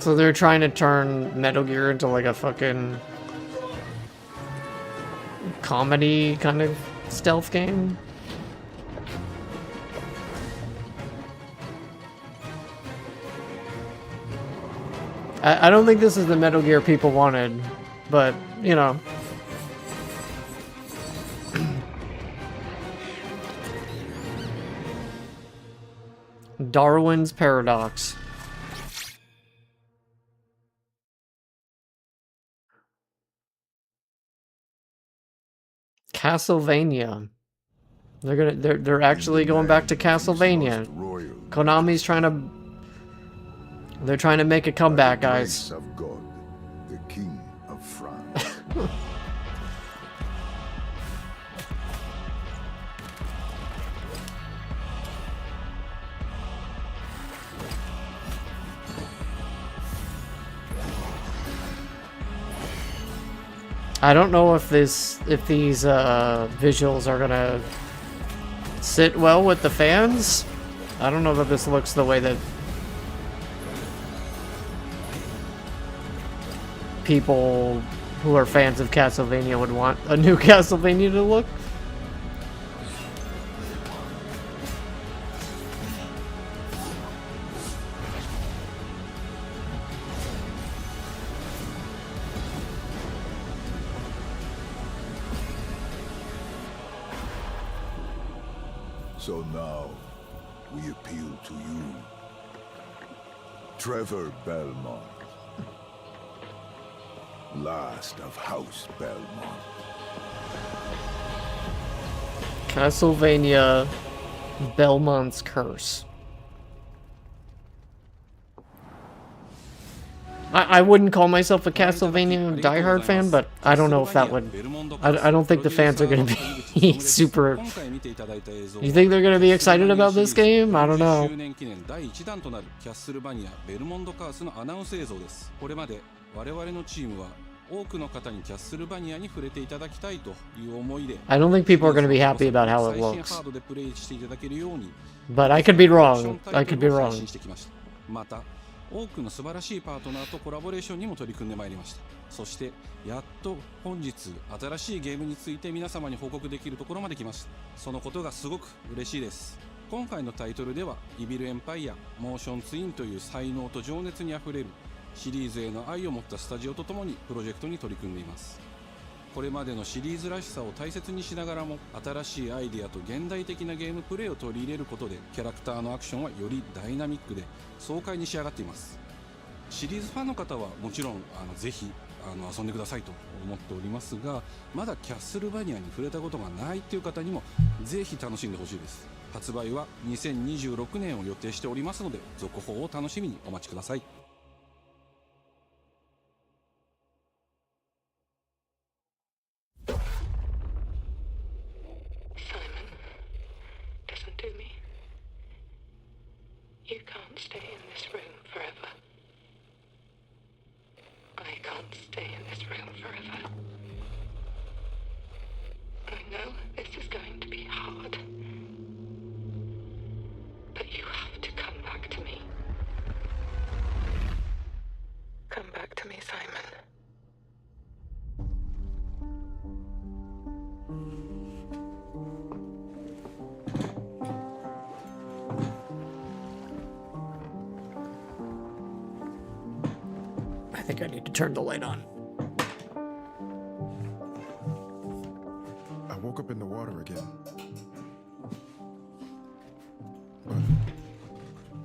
So they're trying to turn Metal Gear into like a fucking comedy kind of stealth game. I don't think this is the Metal Gear people wanted, but, you know. Darwin's Paradox. Castlevania. They're actually going back to Castlevania. Konami's trying to... They're trying to make a comeback, guys. Of God, the King of France. I don't know if these visuals are gonna sit well with the fans. I don't know that this looks the way that people who are fans of Castlevania would want a new Castlevania to look. So now, we appeal to you, Trevor Belmont, last of House Belmont. Castlevania Belmont's Curse. I wouldn't call myself a Castlevania diehard fan, but I don't know if that would... I don't think the fans are going to be super... You think they're going to be excited about this game? I don't know. I don't think people are going to be happy about how it looks. But I could be wrong. I could be wrong. 多くの素晴らしいパートナーとコラボレーションにも取り組んでまいりました。そしてやっと本日新しいゲームについて皆様に報告できるところまで来ました。そのことがすごく嬉しいです。今回のタイトルではイビルエンパイア、モーションツインという才能と情熱にあふれるシリーズへの愛を持ったスタジオとともにプロジェクトに取り組んでいます。これまでのシリーズらしさを大切にしながらも新しいアイデアと現代的なゲームプレイを取り入れることでキャラクターのアクションはよりダイナミックで爽快に仕上がっています。シリーズファンの方はもちろんぜひ遊んでくださいと思っておりますが、まだキャッスルバニアに触れたことがないという方にもぜひ楽しんでほしいです。発売は2026年を予定しておりますので続報を楽しみにお待ちください。You can't stay in this room forever. I can't stay in this room forever. I know this is going to be hard. But you have to come back to me. Come back to me, Simon. I think I need to turn the light on. I woke up in the water again.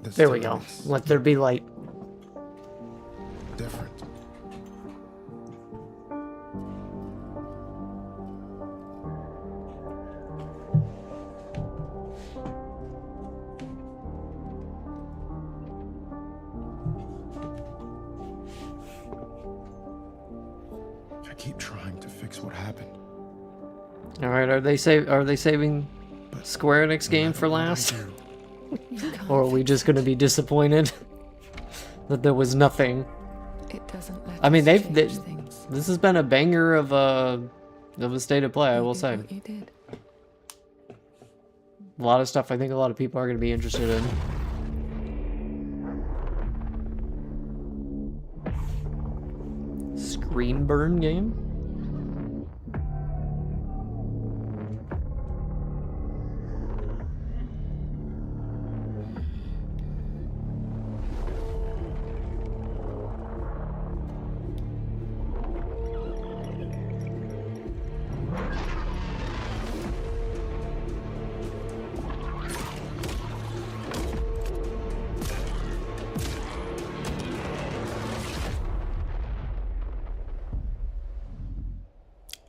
There we go. Let there be light. Different. I keep trying to fix what happened. All right, are they saving Square Enix game for last? Or are we just going to be disappointed that there was nothing? It doesn't let I mean, us this has been a banger of a state of play, I will say. You did. A lot of stuff I think a lot of people are going to be interested in. Screen burn game?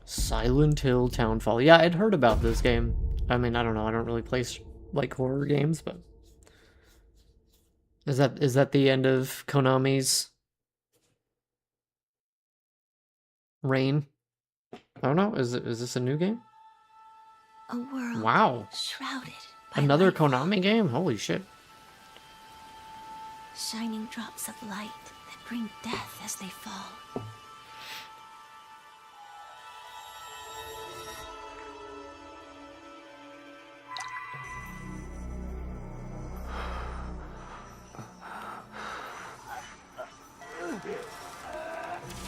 Silent Hill Townfall. Yeah, I'd heard about this game. I mean, I don't know. I don't really play like horror games, but is that the end of Konami's reign? I don't know. Is this a new game? A world Wow. shrouded by Another light, Konami game? Holy shit. shining drops of light that bring death as they fall.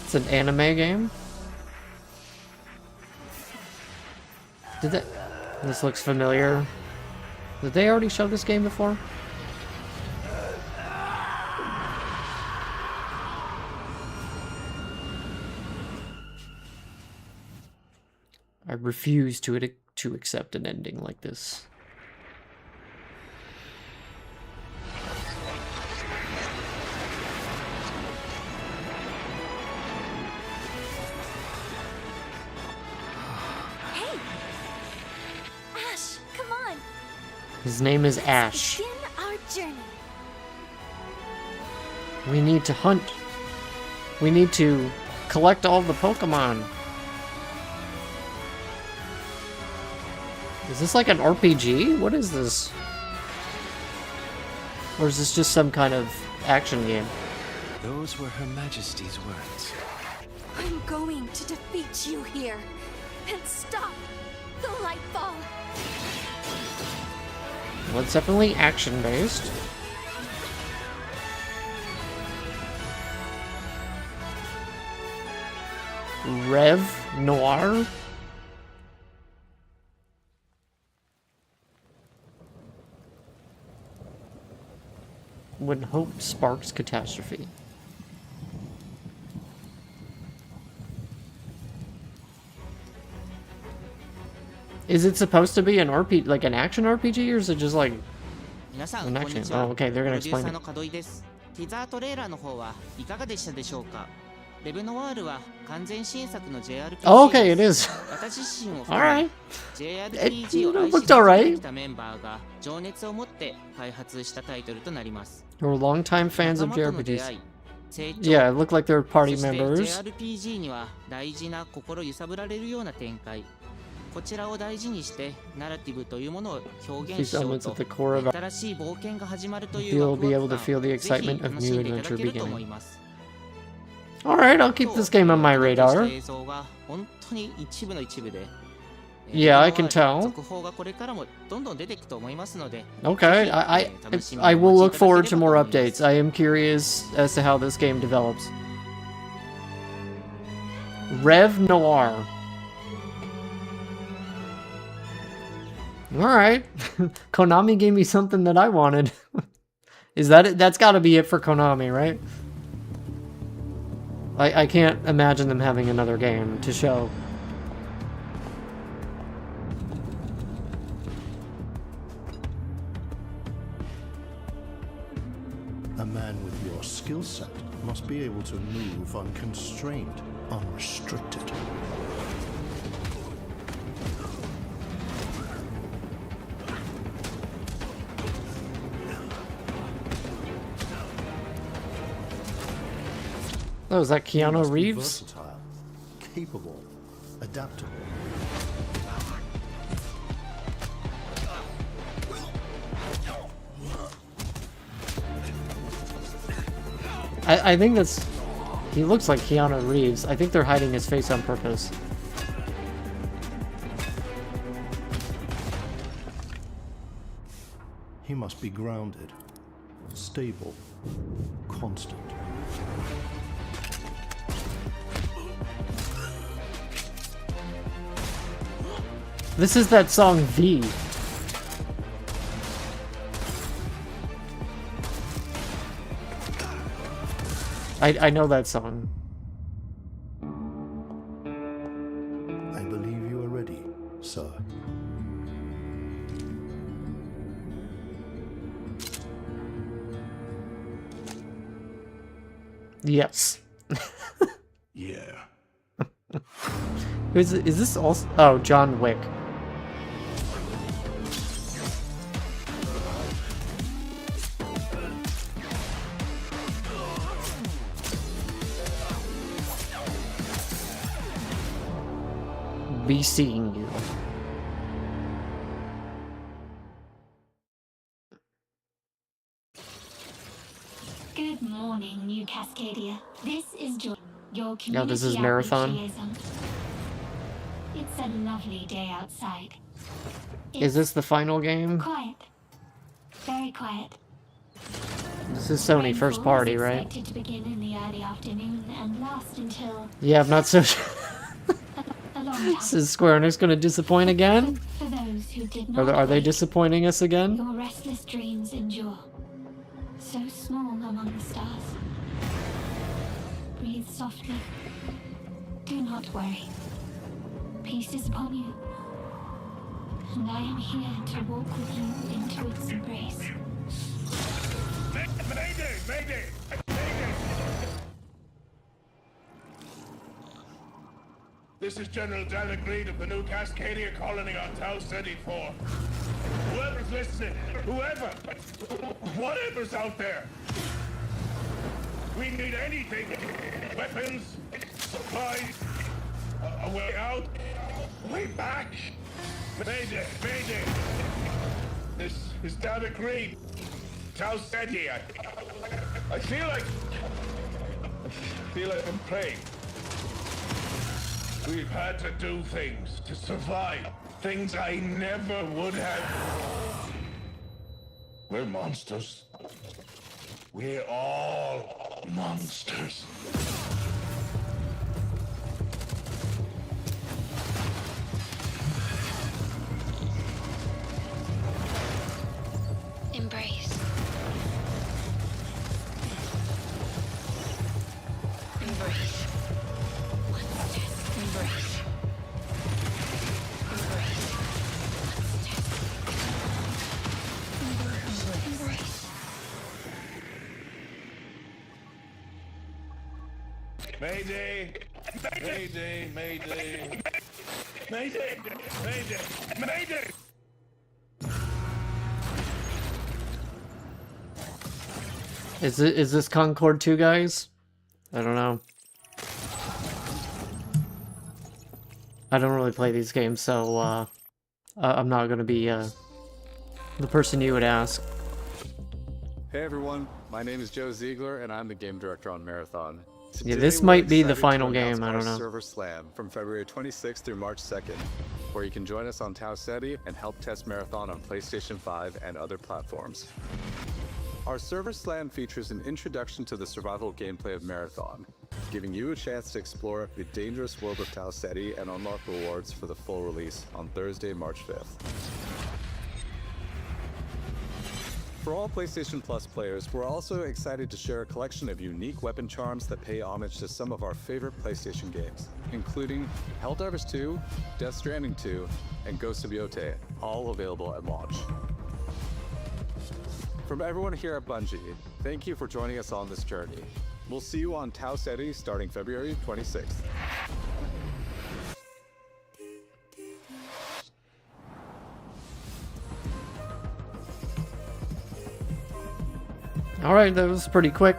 It's an anime game? This looks familiar. Did they already show this game before? I refuse to accept an ending like this. Hey! Ash, come on! His name is Ash. Begin our journey. We need to hunt. We need to collect all the Pokemon. Is this like an RPG? What is this? Or is this just some kind of action game? Those were Her Majesty's words. I'm going to defeat you here and stop the Lightfall. Well, it's definitely action-based. Rev Noir? When hope sparks catastrophe. Is it supposed to be an RPG, like an action RPG, or is it just like an action? Oh, okay, they're gonna explain it. ティザートレーラーの方はいかがでしたでしょうか。レブノワールは完全新作の JRPG。 Oh, okay, it is. 私自身を Alright. JRPG を愛し looked 続 alright. けてきたメンバーが情熱を持って開発したタイトルとなります。 We're longtime fans of 仲間との出 JRPGs. 会い、成長、 Yeah, it looked like they were party そして members. JRPG には大事な心揺さぶられるような展開。こちらを大事にしてナラティブというものを表現 These しよう elements と at the core of 新しい冒険が始まるという You'll ワク be ワ able ク to 感 feel the ぜひ excitement of 楽し new んでいただ adventure けると思い beginning. ます Alright, I'll keep this game on my お届けした radar. 映像は本当に一部の一部で Yeah, I can tell. 続報がこれからもどんどん出ていくと思いますので Okay, I will look forward to more updates. I am curious as to how this game develops. Rev Noir. Alright. Konami gave me something that I wanted. Is that it? That's gotta be it for Konami, right? I can't imagine them having another game to show. A man with your skill set must be able to move unconstrained, unrestricted. Oh, is that He Keanu must be Reeves? versatile, capable, adaptable. I think that's... He looks like Keanu Reeves. I think they're hiding his face on purpose. He must be grounded, stable, constant. This is that song V. I know that song. I believe you are ready, sir. Yes. Yeah. Is this also... Oh, John Wick. Be seeing you. Good morning, New Cascadia. This is your community Oh, this is outreach Marathon? liaison. It's a lovely day outside. Is this the final game? Quiet. Very quiet. This is Sony first party, Rainfall is right? expected to begin in the early afternoon and last until Yeah, I'm not so... a long time. Is Square Enix gonna disappoint again? For those who did not Are they wake, disappointing us again? your restless dreams endure. So small among the stars. Breathe softly. Do not worry. Peace is upon you. And I am here to walk with you into its embrace. Mayday! Mayday! This is General David Reed of the New Cascadia colony on Tau 34. Whoever's listening, whatever's out there, we need anything. Weapons, supplies, a way out, a way back. Mayday, mayday. This is David Reed. Tau Ceti. I feel like I'm praying. We've had to do things to survive. Things I never would have. We're monsters. We're all monsters. Embrace. Embrace. One step. Embrace. Embrace. One step. Embrace. Mayday! Mayday! Mayday! Mayday! Mayday! Mayday! Is this Concord 2, guys? I don't know. I don't really play these games, so I'm not gonna be the person you would ask. Hey everyone, my name is Joe Ziegler, and I'm the game director on Marathon. Yeah, Today, this we're might be the excited final to announce game, I our don't know. Server Slam from February 26th through March 2nd, where you can join us on Tau Ceti and help test Marathon on PlayStation 5 and other platforms. Our Server Slam features an introduction to the survival gameplay of Marathon, giving you a chance to explore the dangerous world of Tau Ceti and unlock rewards for the full release on Thursday, March 5th. For all PlayStation Plus players, we're also excited to share a collection of unique weapon charms that pay homage to some of our favorite PlayStation games, including Helldivers 2, Death Stranding 2, and Ghost of Yotei, all available at launch. From everyone here at Bungie, thank you for joining us on this journey. We'll see you on Tau Ceti starting February 26th. Alright, that was pretty quick.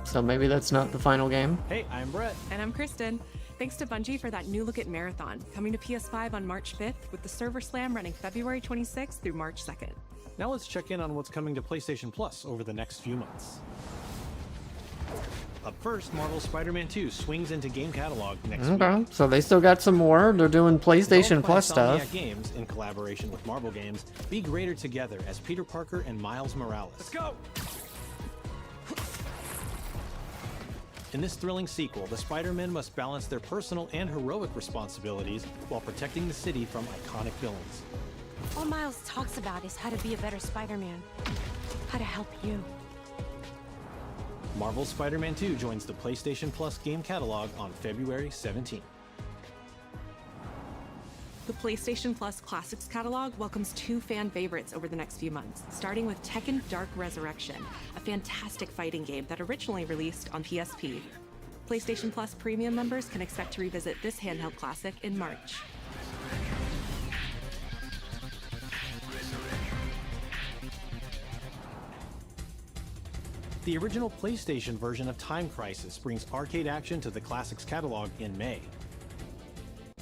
So maybe that's not the final game. Hey, I'm Brett. And I'm Kristen. Thanks to Bungie for that new look at Marathon, coming to PS5 on March 5th, with the Server Slam running February 26th through March 2nd. Now let's check in on what's coming to PlayStation Plus over the next few months. Up first, Marvel's Spider-Man 2 swings into game catalog next week. Okay, so they still got some more. They're doing PlayStation Plus stuff. Insomniac Games, in collaboration with Marvel Games, be greater together as Peter Parker and Miles Morales. Let's go! In this thrilling sequel, the Spider-Men must balance their personal and heroic responsibilities while protecting the city from iconic villains. All Miles talks about is how to be a better Spider-Man. How to help you. Marvel's Spider-Man 2 joins the PlayStation Plus game catalog on February 17th. The PlayStation Plus Classics catalog welcomes two fan favorites over the next few months, starting with Tekken Dark Resurrection, a fantastic fighting game that originally released on PSP. PlayStation Plus Premium members can expect to revisit this handheld classic in March. The original PlayStation version of Time Crisis brings arcade action to the Classics catalog in May.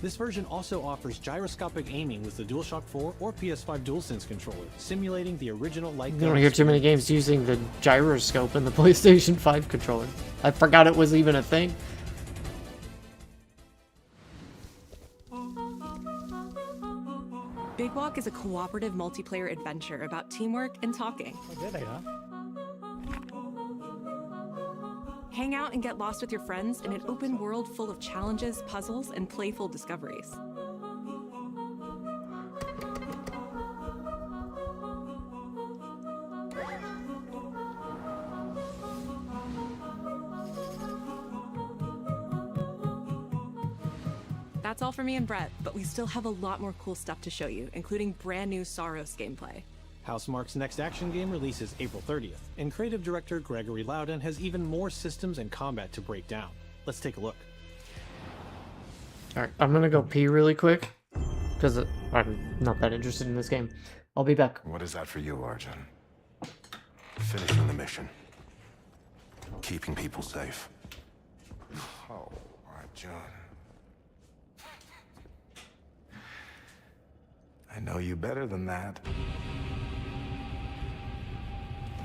This version also offers gyroscopic aiming with the DualShock 4 or PS5 DualSense controller, simulating the original light gun. You don't hear too many games using the gyroscope in the PlayStation 5 controller. I forgot it was even a thing. Big Walk is a cooperative multiplayer adventure about teamwork and talking. Hang out and get lost with your friends in an open world full of challenges, puzzles, and playful discoveries. That's all for me and Brett, but we still have a lot more cool stuff to show you, including brand new Saros gameplay. Housemarque's next action game releases April 30th, and creative director Gregory Loudon has even more systems and combat to break down. Let's take a look. Alright, I'm gonna go pee really quick, because I'm not that interested in this game. I'll be back. What is that for you, Arjun? Finishing the mission. Keeping people safe. Oh, Arjun. I know you better than that.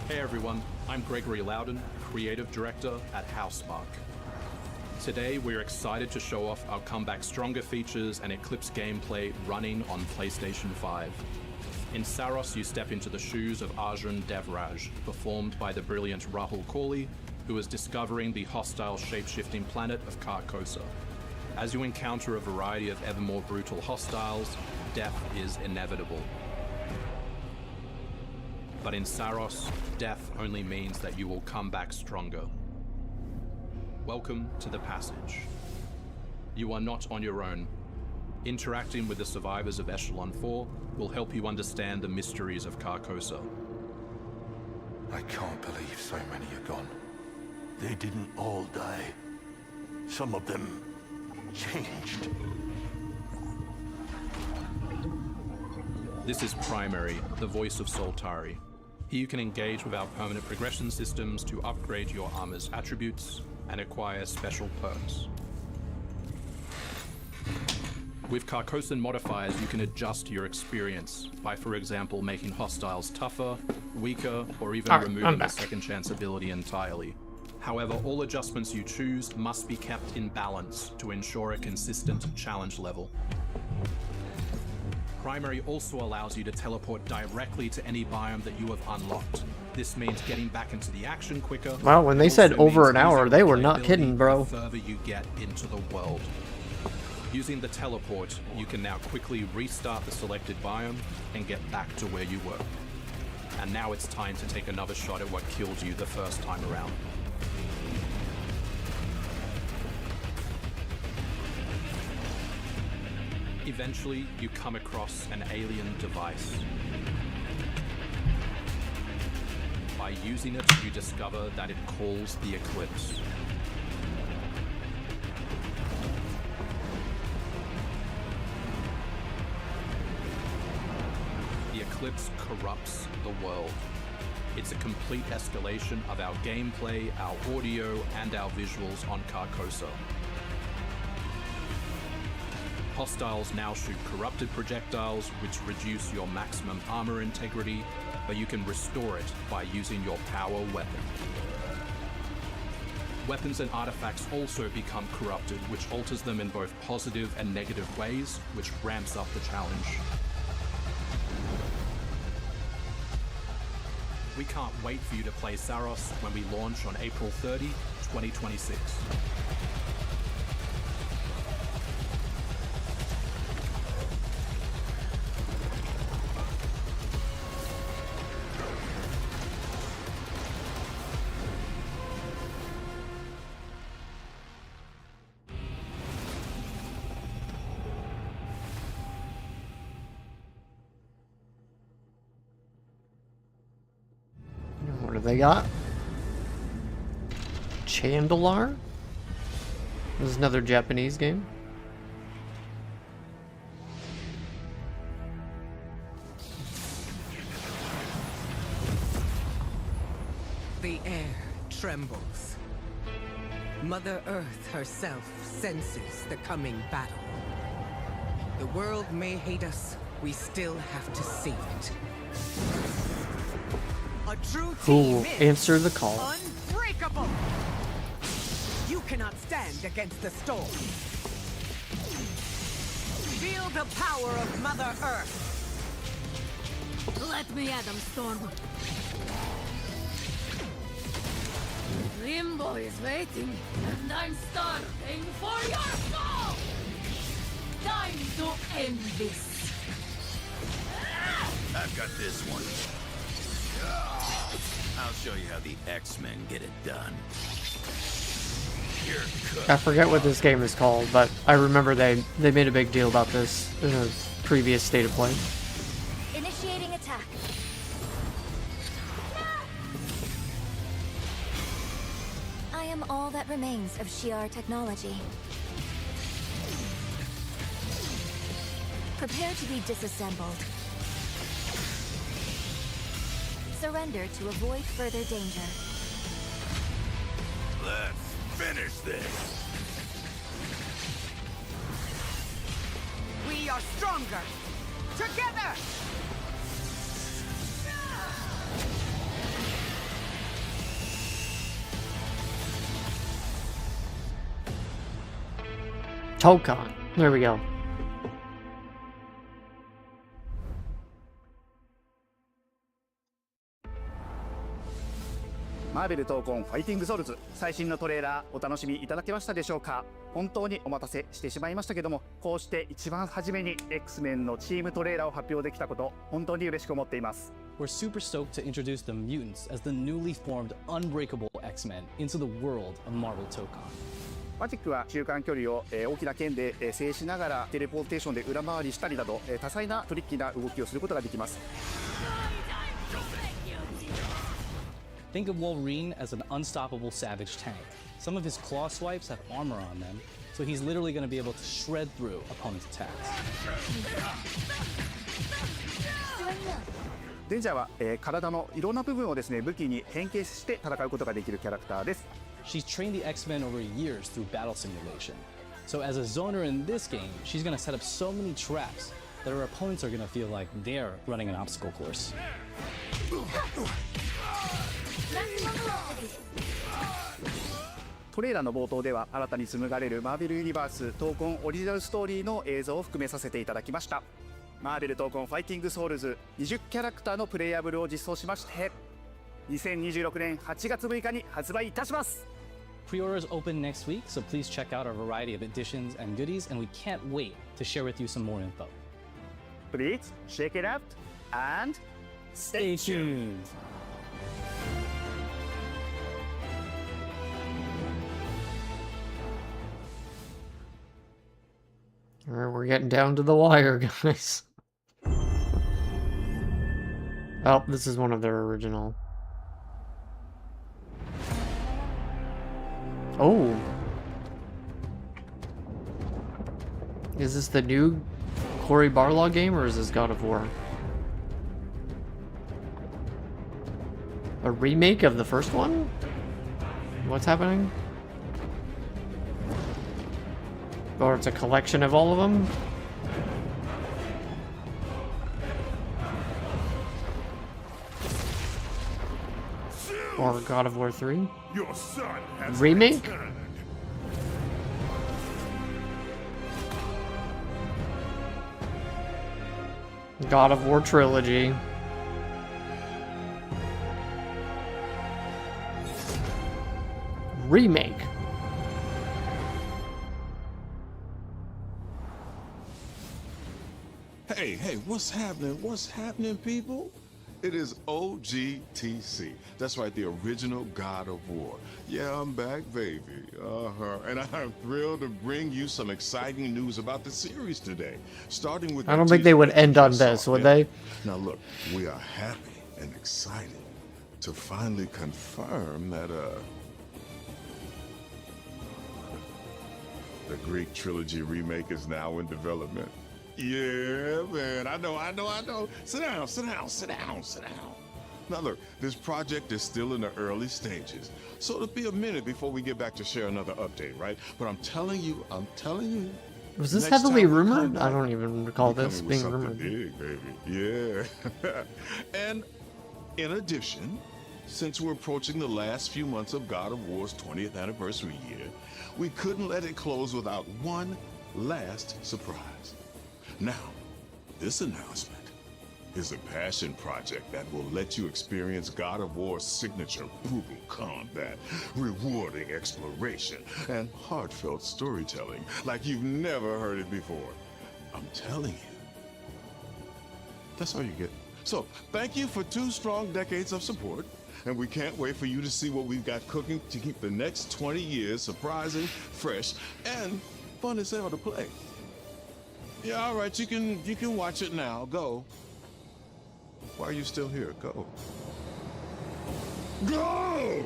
Hey everyone, I'm Gregory Loudon, Creative Director at Housemarque. Today we're excited to show off our Comeback Stronger features and Eclipse gameplay running on PlayStation 5. In Saros, you step into the shoes of Arjun Devraj, performed by the brilliant Rahul Kohli, who is discovering the hostile shape-shifting planet of Carcosa. As you encounter a variety of ever more brutal hostiles, death is inevitable. But in Saros, death only means that you will come back stronger. Welcome to the Passage. You are not on your own. Interacting with the survivors of Echelon 4 will help you understand the mysteries of Carcosa. I can't believe so many are gone. They didn't all die. Some of them changed. This is Primary, the voice of Soltari. Here you can engage with our permanent progression systems to upgrade your armor's attributes and acquire special perks. With Carcosan modifiers, you can adjust your experience by, for example, making hostiles tougher, weaker, or even removing the second chance ability entirely. However, all adjustments you choose must be kept in balance to ensure a consistent challenge level. Primary also allows you to teleport directly to any biome that you have unlocked. This means getting back into the action quicker. Wow, when they said over an hour, they were not kidding, bro. The further you get into the world. Using the teleport, you can now quickly restart the selected biome and get back to where you were. And now it's time to take another shot at what killed you the first time around. Eventually, you come across an alien device. By using it, you discover that it calls the Eclipse. The Eclipse corrupts the world. It's a complete escalation of our gameplay, our audio, and our visuals on Carcosa. Hostiles now shoot corrupted projectiles, which reduce your maximum armor integrity, but you can restore it by using your power weapon. Weapons and artifacts also become corrupted, which alters them in both positive and negative ways, which ramps up the challenge. We can't wait for you to play Saros when we launch on April 30, 2026. What do they got? Chandelar? This is another Japanese game. The air trembles. Mother Earth herself senses the coming battle. The world may hate us, we still have to save it. A true Who will team is answer the call? unbreakable. You cannot stand against the storm. Feel the power of Mother Earth. Let me at them, Storm. Limbo is waiting, and I'm starving for your soul! Time to end this. I've got this one. I'll show you how the X-Men get it done. You're cooked. I forget what this game is called, but I remember they made a big deal about this in a previous State of Play. Initiating attack. I am all that remains of Shi'ar technology. Prepare to be disassembled. Surrender to avoid further danger. Let's finish this. We are stronger together. Tokon. There we go.マーベル闘魂ファイティングソウルズ最新のトレーラーお楽しみいただけましたでしょうか。本当にお待たせしてしまいましたけども、こうして一番初めに X-Men のチームトレーラーを発表できたこと本当に嬉しく思っています。 We're super stoked to introduce the mutants as the newly formed unbreakable X-Men into the world of Marvel Tokon. マジックは中間距離を大きな剣で制しながらテレポーテーションで裏回りしたりなど多彩なトリッキーな動きをすることができます。 Think of Wolverine as an unstoppable savage tank. Some of his claw swipes have armor on them, so he's literally going to be able to shred through opponents' attacks. デンジャーは体のいろんな部分をですね武器に変形して戦うことができるキャラクターです。 She's trained the X-Men over years through battle simulation. So as a zoner in this game, she's gonna set up so many traps that her opponents are gonna feel like they're running an obstacle course. トレーラーの冒頭では新たに紡がれるマーベルユニバース闘魂オリジナルストーリーの映像を含めさせていただきました。マーベル闘魂ファイティングソウルズ20キャラクターのプレイヤブルを実装しまして2026年8月6日に発売いたします。 Pre-orders open next week, so please check out our variety of editions and goodies, and we can't wait to share with you some more info. Please check it out and stay tuned. Alright, we're getting down to the wire, guys. Oh, this is one of their original. Oh. Is this the new Cory Barlog game, or is this God of War? A remake of the first one? What's happening? Or it's a collection of all of them? Or God of War 3? Your son has Remake? returned. God of War trilogy. Remake. Hey, what's happening? What's happening, people? It is OGTC. That's right, the original God of War. Yeah, I'm back, baby. And I'm thrilled to bring you some exciting news about the series today. Starting with I don't think they would end on this, would they? Now look, we are happy and excited to finally confirm that the Greek trilogy remake is now in development. Yeah, man, I know. Sit down. Now look, this project is still in the early stages, so it'll be a minute before we get back to share another update, right? But I'm telling you. Was this next heavily time we rumored? come back, I don't even recall we're this coming with being something rumored. big, baby. Yeah. And in addition, since we're approaching the last few months of God of War's 20th anniversary year, we couldn't let it close without one last surprise. Now, this announcement is a passion project that will let you experience God of War's signature brutal combat, rewarding exploration, and heartfelt storytelling like you've never heard it before. I'm telling you. That's all you get. So, thank you for 2 strong decades of support, and we can't wait for you to see what we've got cooking to keep the next 20 years surprising, fresh, and fun as hell to play. Yeah, all right, you can watch it now. Go. Why are you still here? Go. Go!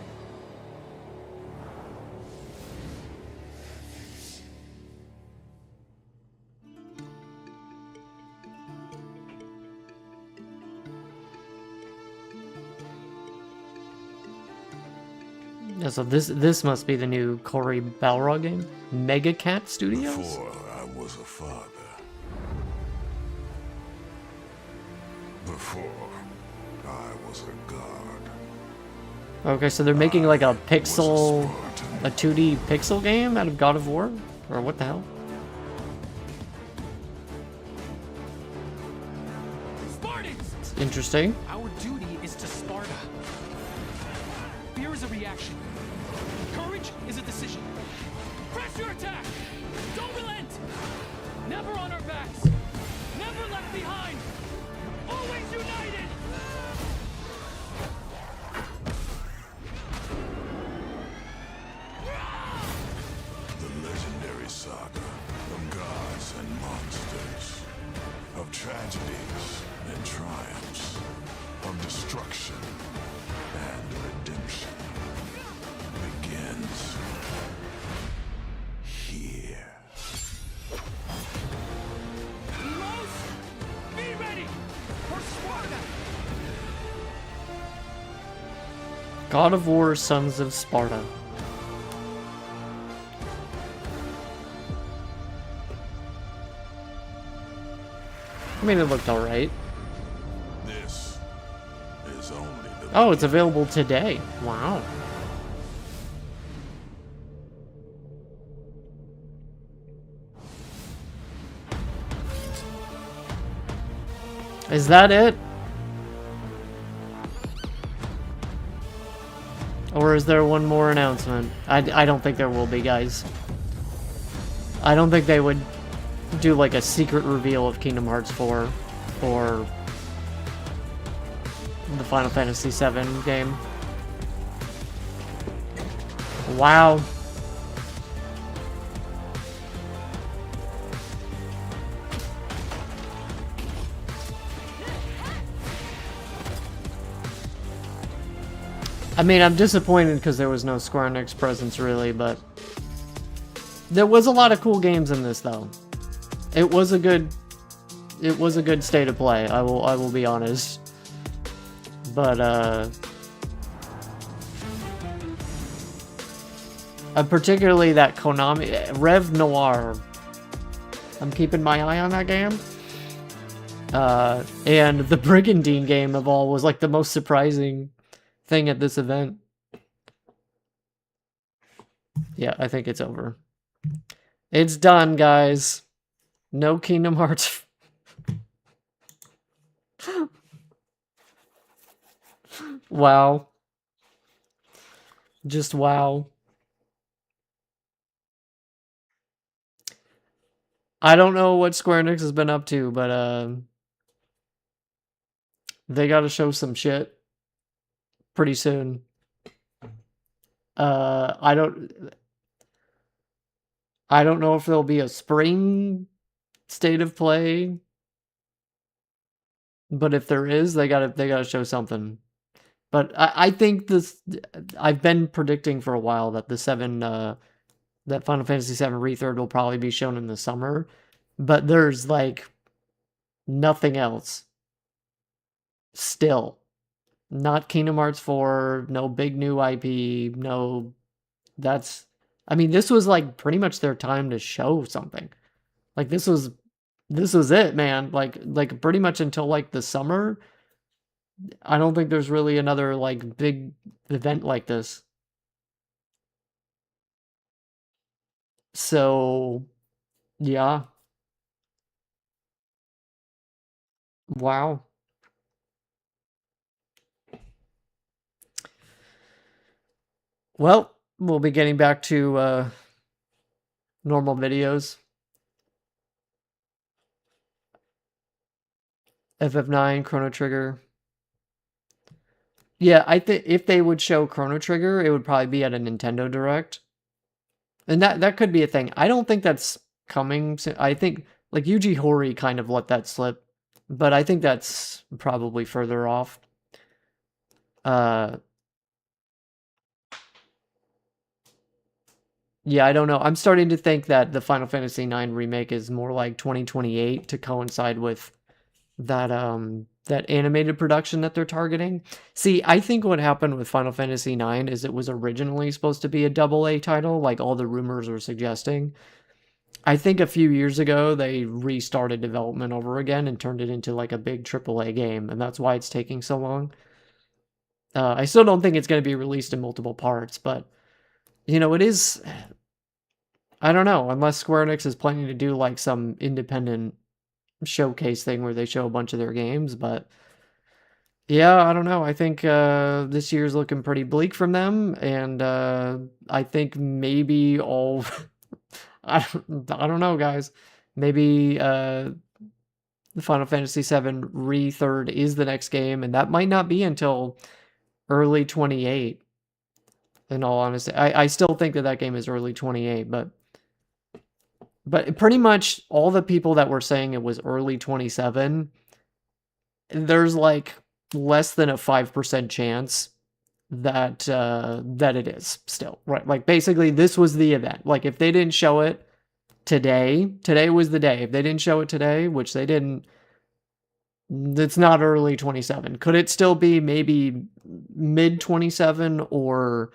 Yeah, so this must be the new Cory Balrog game? Mega Cat Studios? Before I was a father. Before I was a god. Okay, so they're making like a 2D pixel game out of God of War? Or what the hell? Spartans! It's interesting. Our duty is to Sparta. Fear is a reaction. Courage is a decision. Press your attack! Don't relent! Never on our backs! Never left behind! Always united! The legendary saga of gods and monsters, of tragedies and triumphs, of destruction and redemption begins here. Heroes, be ready for Sparta! God of War, Sons of Sparta. I mean, it looked alright. This is only the Oh, it's available today. Wow. Is that it? Or is there one more announcement? I don't think there will be, guys. I don't think they would do like a secret reveal of Kingdom Hearts 4 or the Final Fantasy VII game. Wow. I mean, I'm disappointed because there was no Square Enix presence, really, but there was a lot of cool games in this, though. It was a good state of play. I will be honest, but particularly that Konami Rev Noir. I'm keeping my eye on that game. And the Brigandine game of all was like the most surprising thing at this event. Yeah, I think it's over. It's done, guys. No Kingdom Hearts. Wow. Just wow. I don't know what Square Enix has been up to, but they gotta show some shit pretty soon. I don't know if there'll be a spring state of play, but if there is, they gotta show something. But I think this, I've been predicting for a while that that Final Fantasy VII Rethird will probably be shown in the summer, but there's like nothing else. Still, not Kingdom Hearts 4, no big new IP, no. I mean, this was like pretty much their time to show something. Like this was it, man. Like pretty much until like the summer. I don't think there's really another like big event like this. So, yeah. Wow. Well, we'll be getting back to normal videos. FF9, Chrono Trigger. Yeah, I think if they would show Chrono Trigger, it would probably be at a Nintendo Direct. And that could be a thing. I don't think that's coming soon. I think, like, Yuji Horii kind of let that slip. But I think that's probably further off. Yeah, I don't know. I'm starting to think that the Final Fantasy IX remake is more like 2028 to coincide with that that animated production that they're targeting. See, I think what happened with Final Fantasy IX is it was originally supposed to be a AA title, like all the rumors were suggesting. I think a few years ago they restarted development over again and turned it into like a big AAA game, and that's why it's taking so long. I still don't think it's going to be released in multiple parts, but you know, it is. I don't know, unless Square Enix is planning to do like some independent showcase thing where they show a bunch of their games, but yeah, I don't know. I think this year's looking pretty bleak from them, and I think maybe all I don't know, guys. Maybe the Final Fantasy VII Rethird is the next game, and that might not be until early 28. In all honesty, I still think that game is early 28, but pretty much all the people that were saying it was early 27, there's like less than a 5% chance that that it is still, right? Like basically this was the event. Like if they didn't show it today was the day. If they didn't show it today, which they didn't, it's not early 27. Could it still be maybe mid 27 or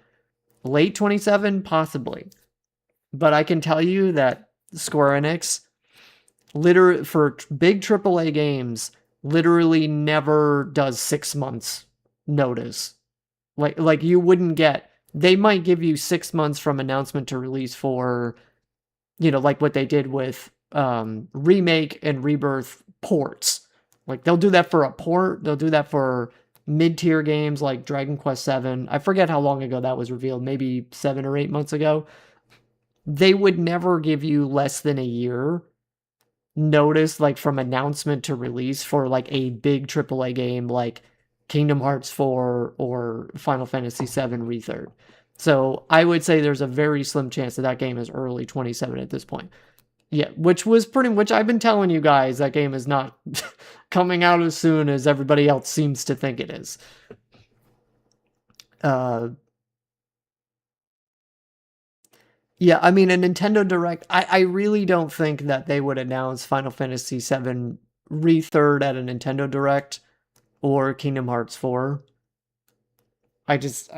late 27? Possibly. But I can tell you that Square Enix literally for big AAA games, literally never does 6 months notice. Like you wouldn't get, they might give you 6 months from announcement to release for, you know, like what they did with Remake and Rebirth ports. Like they'll do that for a port, they'll do that for mid-tier games like Dragon Quest VII. I forget how long ago that was revealed, maybe 7 or 8 months ago. They would never give you less than a year notice, like from announcement to release for like a big AAA game like Kingdom Hearts 4 or Final Fantasy VII Rethird. So I would say there's a very slim chance that that game is early 27 at this point. Yeah, which I've been telling you guys, that game is not coming out as soon as everybody else seems to think it is. Yeah, I mean, a Nintendo Direct, I really don't think that they would announce Final Fantasy VII Rethird at a Nintendo Direct or Kingdom Hearts 4. I just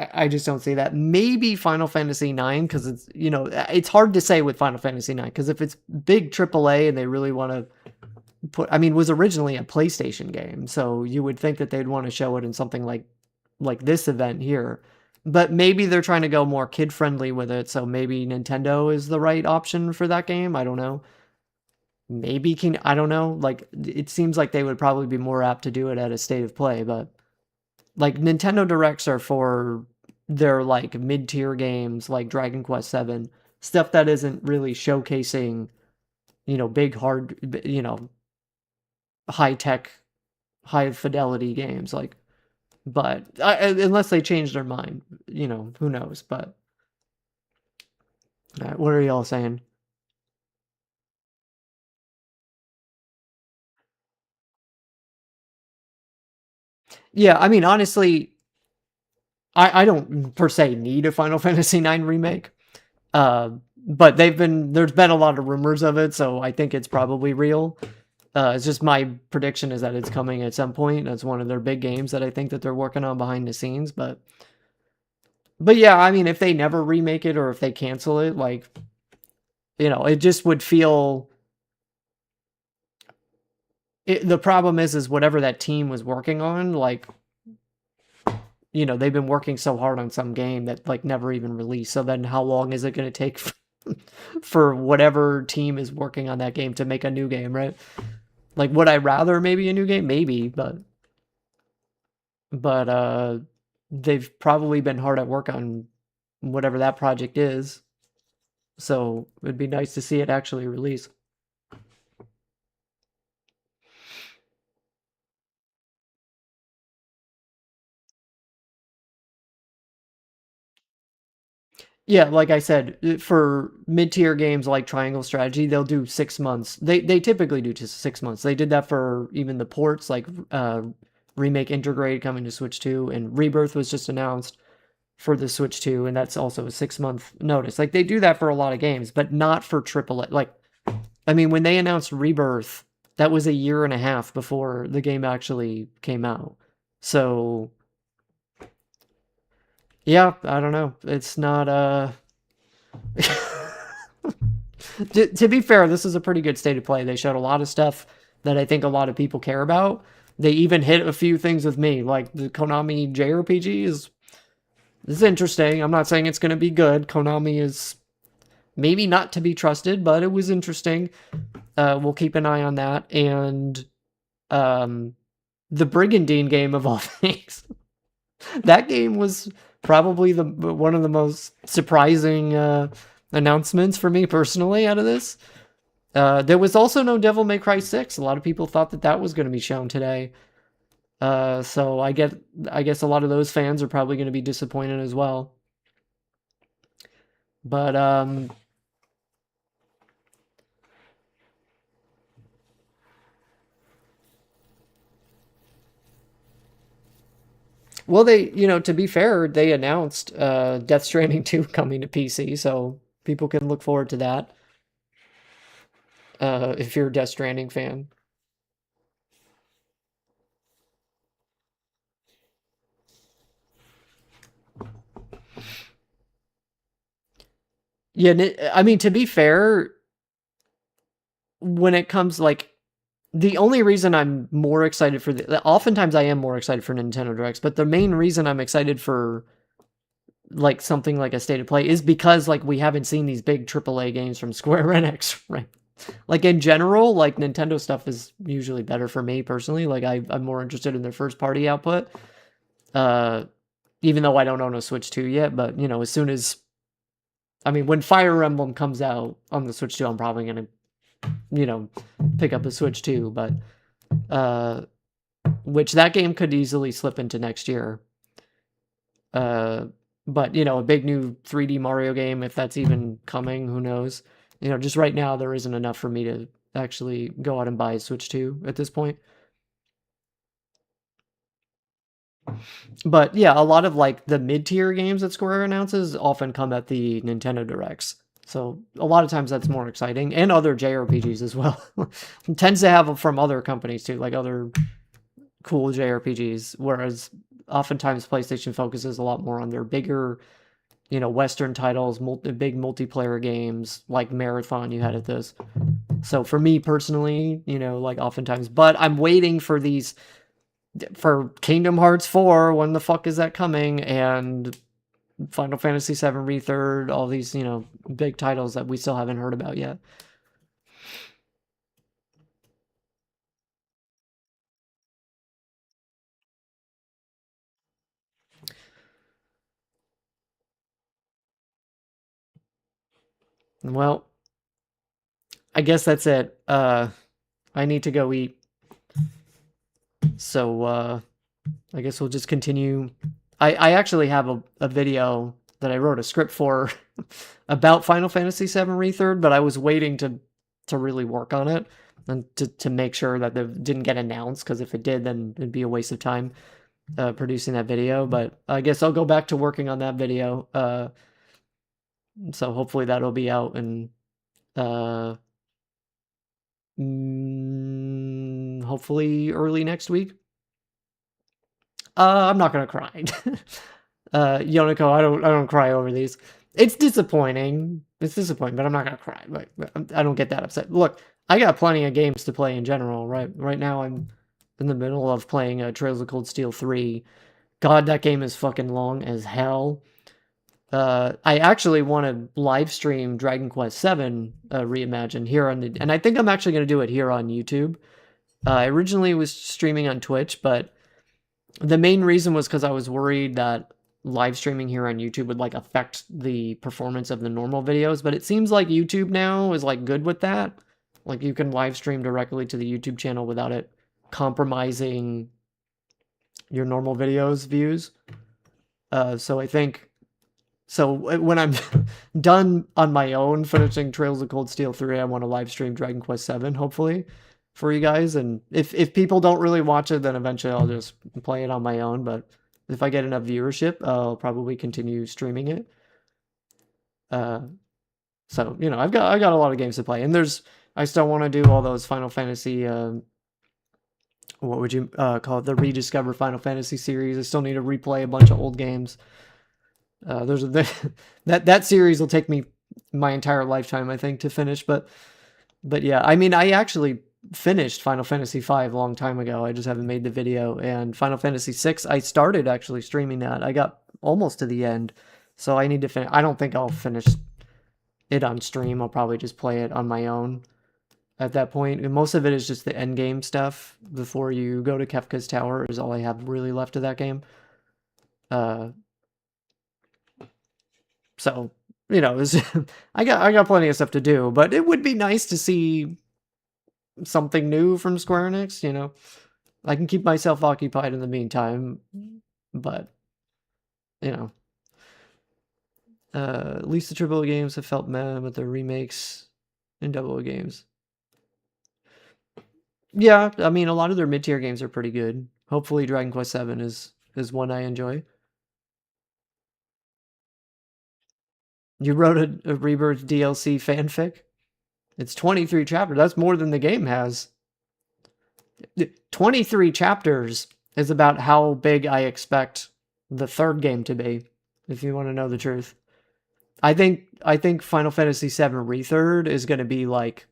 don't see that. Maybe Final Fantasy 9, because it's, you know, it's hard to say with Final Fantasy 9, because if it's big AAA and they really want to put, I mean, it was originally a PlayStation game, so you would think that they'd want to show it in something like this event here. But maybe they're trying to go more kid-friendly with it, so maybe Nintendo is the right option for that game. I don't know. Maybe I don't know. Like, it seems like they would probably be more apt to do it at a State of Play, but like Nintendo Directs are for their like mid-tier games like Dragon Quest VII, stuff that isn't really showcasing, you know, big hard, you know, high-tech, high-fidelity games like. But unless they change their mind, you know, who knows? But what are y'all saying? Yeah, I mean, honestly, I don't per se need a Final Fantasy IX remake. But there's been a lot of rumors of it, so I think it's probably real. It's just my prediction is that it's coming at some point. That's one of their big games that I think that they're working on behind the scenes. But yeah, I mean, if they never remake it or if they cancel it, like, you know, it just would feel. The problem is whatever that team was working on, like, you know, they've been working so hard on some game that like never even released. So then how long is it going to take for whatever team is working on that game to make a new game, right? Like, would I rather maybe a new game? Maybe, but they've probably been hard at work on whatever that project is. So it'd be nice to see it actually release. Yeah, like I said, for mid-tier games like Triangle Strategy, they'll do 6 months. They typically do just 6 months. They did that for even the ports, like Remake Integrate coming to Switch 2, and Rebirth was just announced for the Switch 2, and that's also a 6-month notice. Like, they do that for a lot of games, but not for AAA. Like, I mean, when they announced Rebirth, that was a year and a half before the game actually came out. So yeah, I don't know. It's not to be fair, this is a pretty good State of Play. They showed a lot of stuff that I think a lot of people care about. They even hit a few things with me, like the Konami JRPG is interesting. I'm not saying it's going to be good. Konami is maybe not to be trusted, but it was interesting. We'll keep an eye on that. And the Brigandine game of all things. That game was probably one of the most surprising announcements for me personally out of this. There was also no Devil May Cry 6. A lot of people thought that was going to be shown today. So I guess a lot of those fans are probably going to be disappointed as well. But well, they, you know, to be fair, they announced Death Stranding 2 coming to PC, so people can look forward to that. If you're a Death Stranding fan. Yeah, I mean, to be fair, when it comes, like, the only reason I'm more excited for oftentimes I am more excited for Nintendo Directs, but the main reason I'm excited for like something like a State of Play is because like we haven't seen these big AAA games from Square Enix, right? Like in general, like Nintendo stuff is usually better for me personally. Like I'm more interested in their first party output. Even though I don't own a Switch 2 yet, but you know, as soon as, I mean, when Fire Emblem comes out on the Switch 2, I'm probably gonna, you know, pick up a Switch 2, but which that game could easily slip into next year. But you know, a big new 3D Mario game, if that's even coming, who knows? You know, just right now there isn't enough for me to actually go out and buy a Switch 2 at this point. But yeah, a lot of like the mid-tier games that Square announces often come at the Nintendo Directs. So a lot of times that's more exciting, and other JRPGs as well. It tends to have from other companies too, like other cool JRPGs, whereas oftentimes PlayStation focuses a lot more on their bigger, you know, Western titles, big multiplayer games like Marathon you had at this. So for me personally, you know, like oftentimes, but I'm waiting for these, for Kingdom Hearts 4, when the fuck is that coming? And Final Fantasy VII Rethird, all these, you know, big titles that we still haven't heard about yet. Well, I guess that's it. I need to go eat. So, I guess we'll just continue. I actually have a video that I wrote a script for about Final Fantasy VII Rethird, but I was waiting to really work on it and to make sure that it didn't get announced, because if it did, then it'd be a waste of time producing that video. But I guess I'll go back to working on that video. So hopefully that'll be out and hopefully early next week. I'm not gonna cry. Yoniko, I don't cry over these. It's disappointing. It's disappointing, but I'm not gonna cry. Like, I don't get that upset. Look, I got plenty of games to play in general. Right now, I'm in the middle of playing Trails of Cold Steel 3. God, that game is fucking long as hell. I actually want to live stream Dragon Quest VII Reimagined here on the, and I think I'm actually gonna do it here on YouTube. I originally was streaming on Twitch, but the main reason was because I was worried that live streaming here on YouTube would like affect the performance of the normal videos, but it seems like YouTube now is like good with that. Like you can live stream directly to the YouTube channel without it compromising your normal videos views. So I think, so when I'm done on my own finishing Trails of Cold Steel 3, I want to live stream Dragon Quest VII, hopefully, for you guys. And if people don't really watch it, then eventually I'll just play it on my own. But if I get enough viewership, I'll probably continue streaming it. So, you know, I got a lot of games to play, and I still want to do all those Final Fantasy, what would you call it, the Rediscover Final Fantasy series. I still need to replay a bunch of old games. That series will take me my entire lifetime, I think, to finish. But yeah, I mean, I actually finished Final Fantasy V a long time ago. I just haven't made the video. And Final Fantasy VI, I started actually streaming that. I got almost to the end, so I need to finish. I don't think I'll finish it on stream. I'll probably just play it on my own at that point. And most of it is just the end game stuff before you go to Kefka's Tower is all I have really left of that game. So, you know, I got plenty of stuff to do, but it would be nice to see something new from Square Enix, you know. I can keep myself occupied in the meantime, but, you know. At least the AAA games have felt meh with their remakes and AA games. Yeah, I mean, a lot of their mid-tier games are pretty good. Hopefully Dragon Quest VII is one I enjoy. You wrote a Rebirth DLC fanfic? It's 23 chapters. That's more than the game has. 23 chapters is about how big I expect the third game to be, if you want to know the truth. I think Final Fantasy VII Rethird is going to be like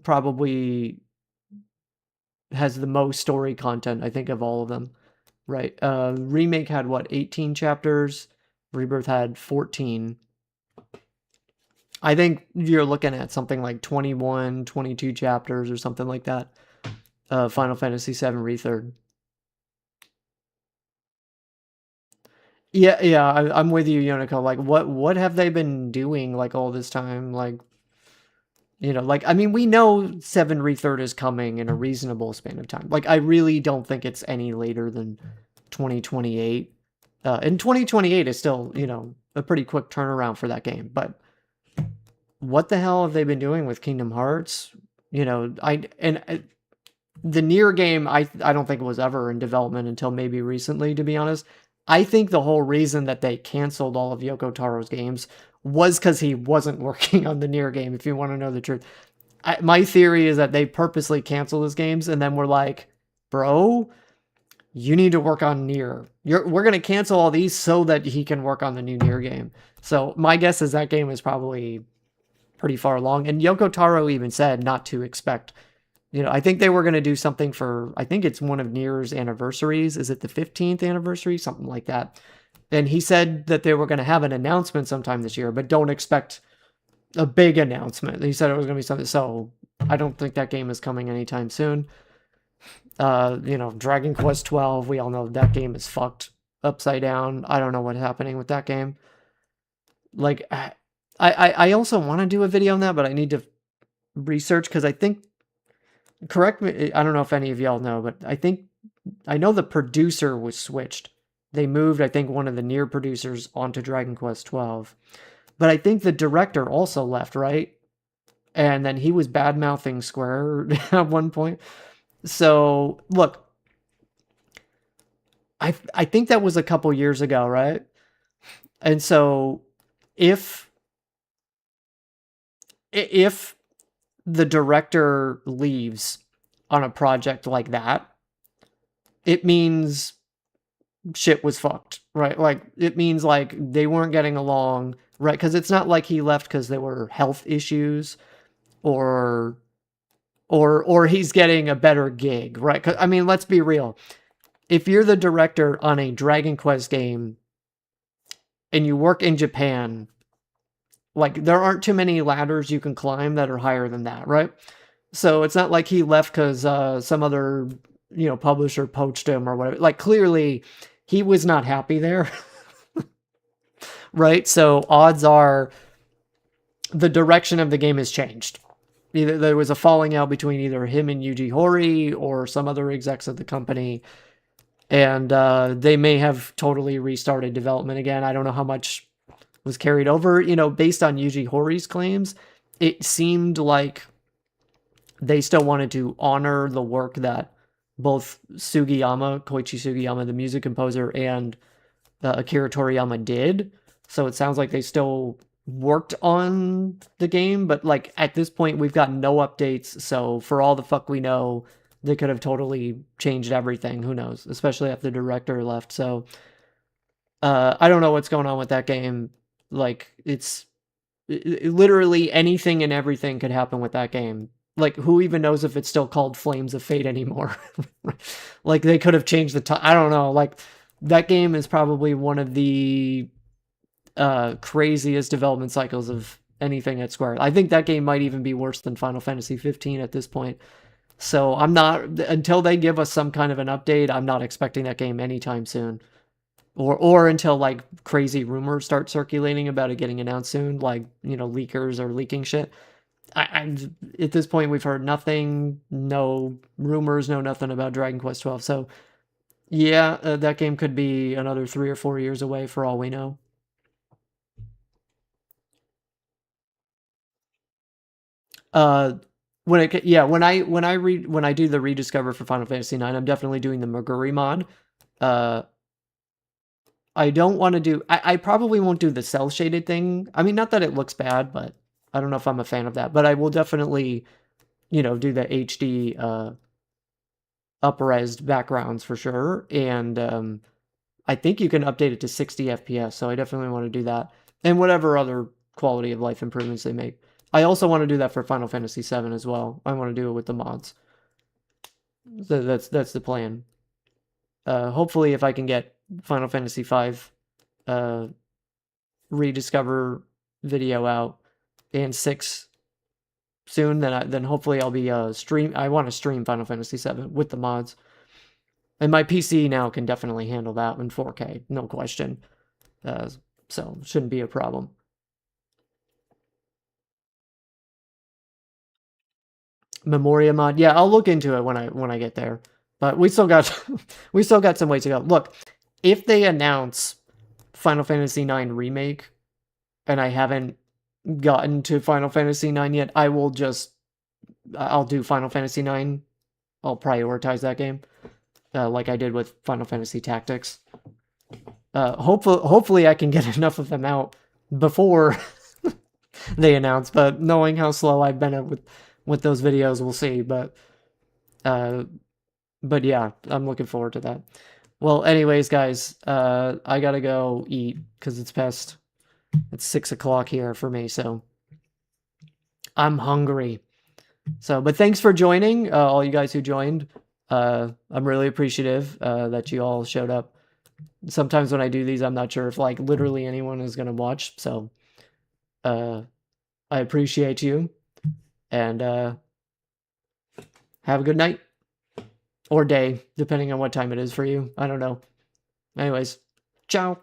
probably has the most story content, I think, of all of them, right? Remake had, what, 18 chapters? Rebirth had 14. I think you're looking at something like 21, 22 chapters or something like that. Final Fantasy VII Rethird. Yeah, I'm with you, Yoniko. Like, what have they been doing, like, all this time? Like, you know, like, I mean, we know 7 Rethird is coming in a reasonable span of time. Like, I really don't think it's any later than 2028. And 2028 is still, you know, a pretty quick turnaround for that game. But what the hell have they been doing with Kingdom Hearts? You know, the Nier game, I don't think was ever in development until maybe recently, to be honest. I think the whole reason that they canceled all of Yoko Taro's games was because he wasn't working on the Nier game, if you want to know the truth. My theory is that they purposely canceled his games and then were like, bro, you need to work on Nier. We're going to cancel all these so that he can work on the new Nier game. So my guess is that game is probably pretty far along. And Yoko Taro even said not to expect, you know, I think they were going to do something for, I think it's one of Nier's anniversaries. Is it the 15th anniversary? Something like that. And he said that they were going to have an announcement sometime this year, but don't expect a big announcement. He said it was going to be something. So I don't think that game is coming anytime soon. You know, Dragon Quest 12, we all know that game is fucked upside down. I don't know what's happening with that game. Like, I also want to do a video on that, but I need to research because I think, correct me, I don't know if any of y'all know, but I know the producer was switched. They moved, I think, one of the Nier producers onto Dragon Quest 12. But I think the director also left, right? And then he was bad-mouthing Square at one point. So, look, I think that was a couple years ago, right? And so, if the director leaves on a project like that, it means shit was fucked, right? Like, it means, like, they weren't getting along, right? Because it's not like he left because there were health issues or he's getting a better gig, right? 'Cause, I mean, let's be real. If you're the director on a Dragon Quest game and you work in Japan, like, there aren't too many ladders you can climb that are higher than that, right? So it's not like he left because some other, you know, publisher poached him or whatever. Like, clearly, he was not happy there, right? So odds are the direction of the game has changed. Either there was a falling out between either him and Yuji Horii or some other execs of the company, and they may have totally restarted development again. I don't know how much was carried over. You know, based on Yuji Horii's claims, it seemed like they still wanted to honor the work that both Koichi Sugiyama, the music composer, and Akira Toriyama did. So it sounds like they still worked on the game, but like at this point we've got no updates, so for all the fuck we know, they could have totally changed everything. Who knows? Especially after the director left. So I don't know what's going on with that game. Like, it's literally anything and everything could happen with that game. Like, who even knows if it's still called Flames of Fate anymore? Like, they could have changed the I don't know. Like, that game is probably one of the craziest development cycles of anything at Square. I think that game might even be worse than Final Fantasy 15 at this point. So I'm not, until they give us some kind of an update, I'm not expecting that game anytime soon. Or until, like, crazy rumors start circulating about it getting announced soon, like, you know, leakers are leaking shit. I at this point, we've heard nothing, no rumors, no nothing about Dragon Quest 12. So, yeah, that game could be another 3 or 4 years away for all we know. When I do the rediscover for Final Fantasy 9, I'm definitely doing the Meguri mod. I don't want to do, I probably won't do the cell shaded thing. I mean, not that it looks bad, but I don't know if I'm a fan of that. But I will definitely, you know, do the HD up-resed backgrounds for sure. And I think you can update it to 60 FPS, so I definitely want to do that. And whatever other quality of life improvements they make. I also want to do that for Final Fantasy VII as well. I want to do it with the mods. So that's the plan. Hopefully, if I can get Final Fantasy V rediscover video out and 6 soon, then hopefully I'll be stream. I want to stream Final Fantasy VII with the mods, and my PC now can definitely handle that in 4K, no question. So shouldn't be a problem. Memoria mod, yeah, I'll look into it when I get there. But we still got some ways to go. Look, if they announce Final Fantasy IX Remake, and I haven't gotten to Final Fantasy IX yet, I'll do Final Fantasy IX. I'll prioritize that game, like I did with Final Fantasy Tactics. Hopefully I can get enough of them out before they announce, but knowing how slow I've been with those videos, we'll see. But yeah, I'm looking forward to that. Well, anyways, guys, I gotta go eat because it's 6 o'clock here for me, so I'm hungry. So, but thanks for joining, all you guys who joined. I'm really appreciative that you all showed up. Sometimes when I do these, I'm not sure if like literally anyone is gonna watch, so I appreciate you, and have a good night or day, depending on what time it is for you. I don't know. Anyways, ciao.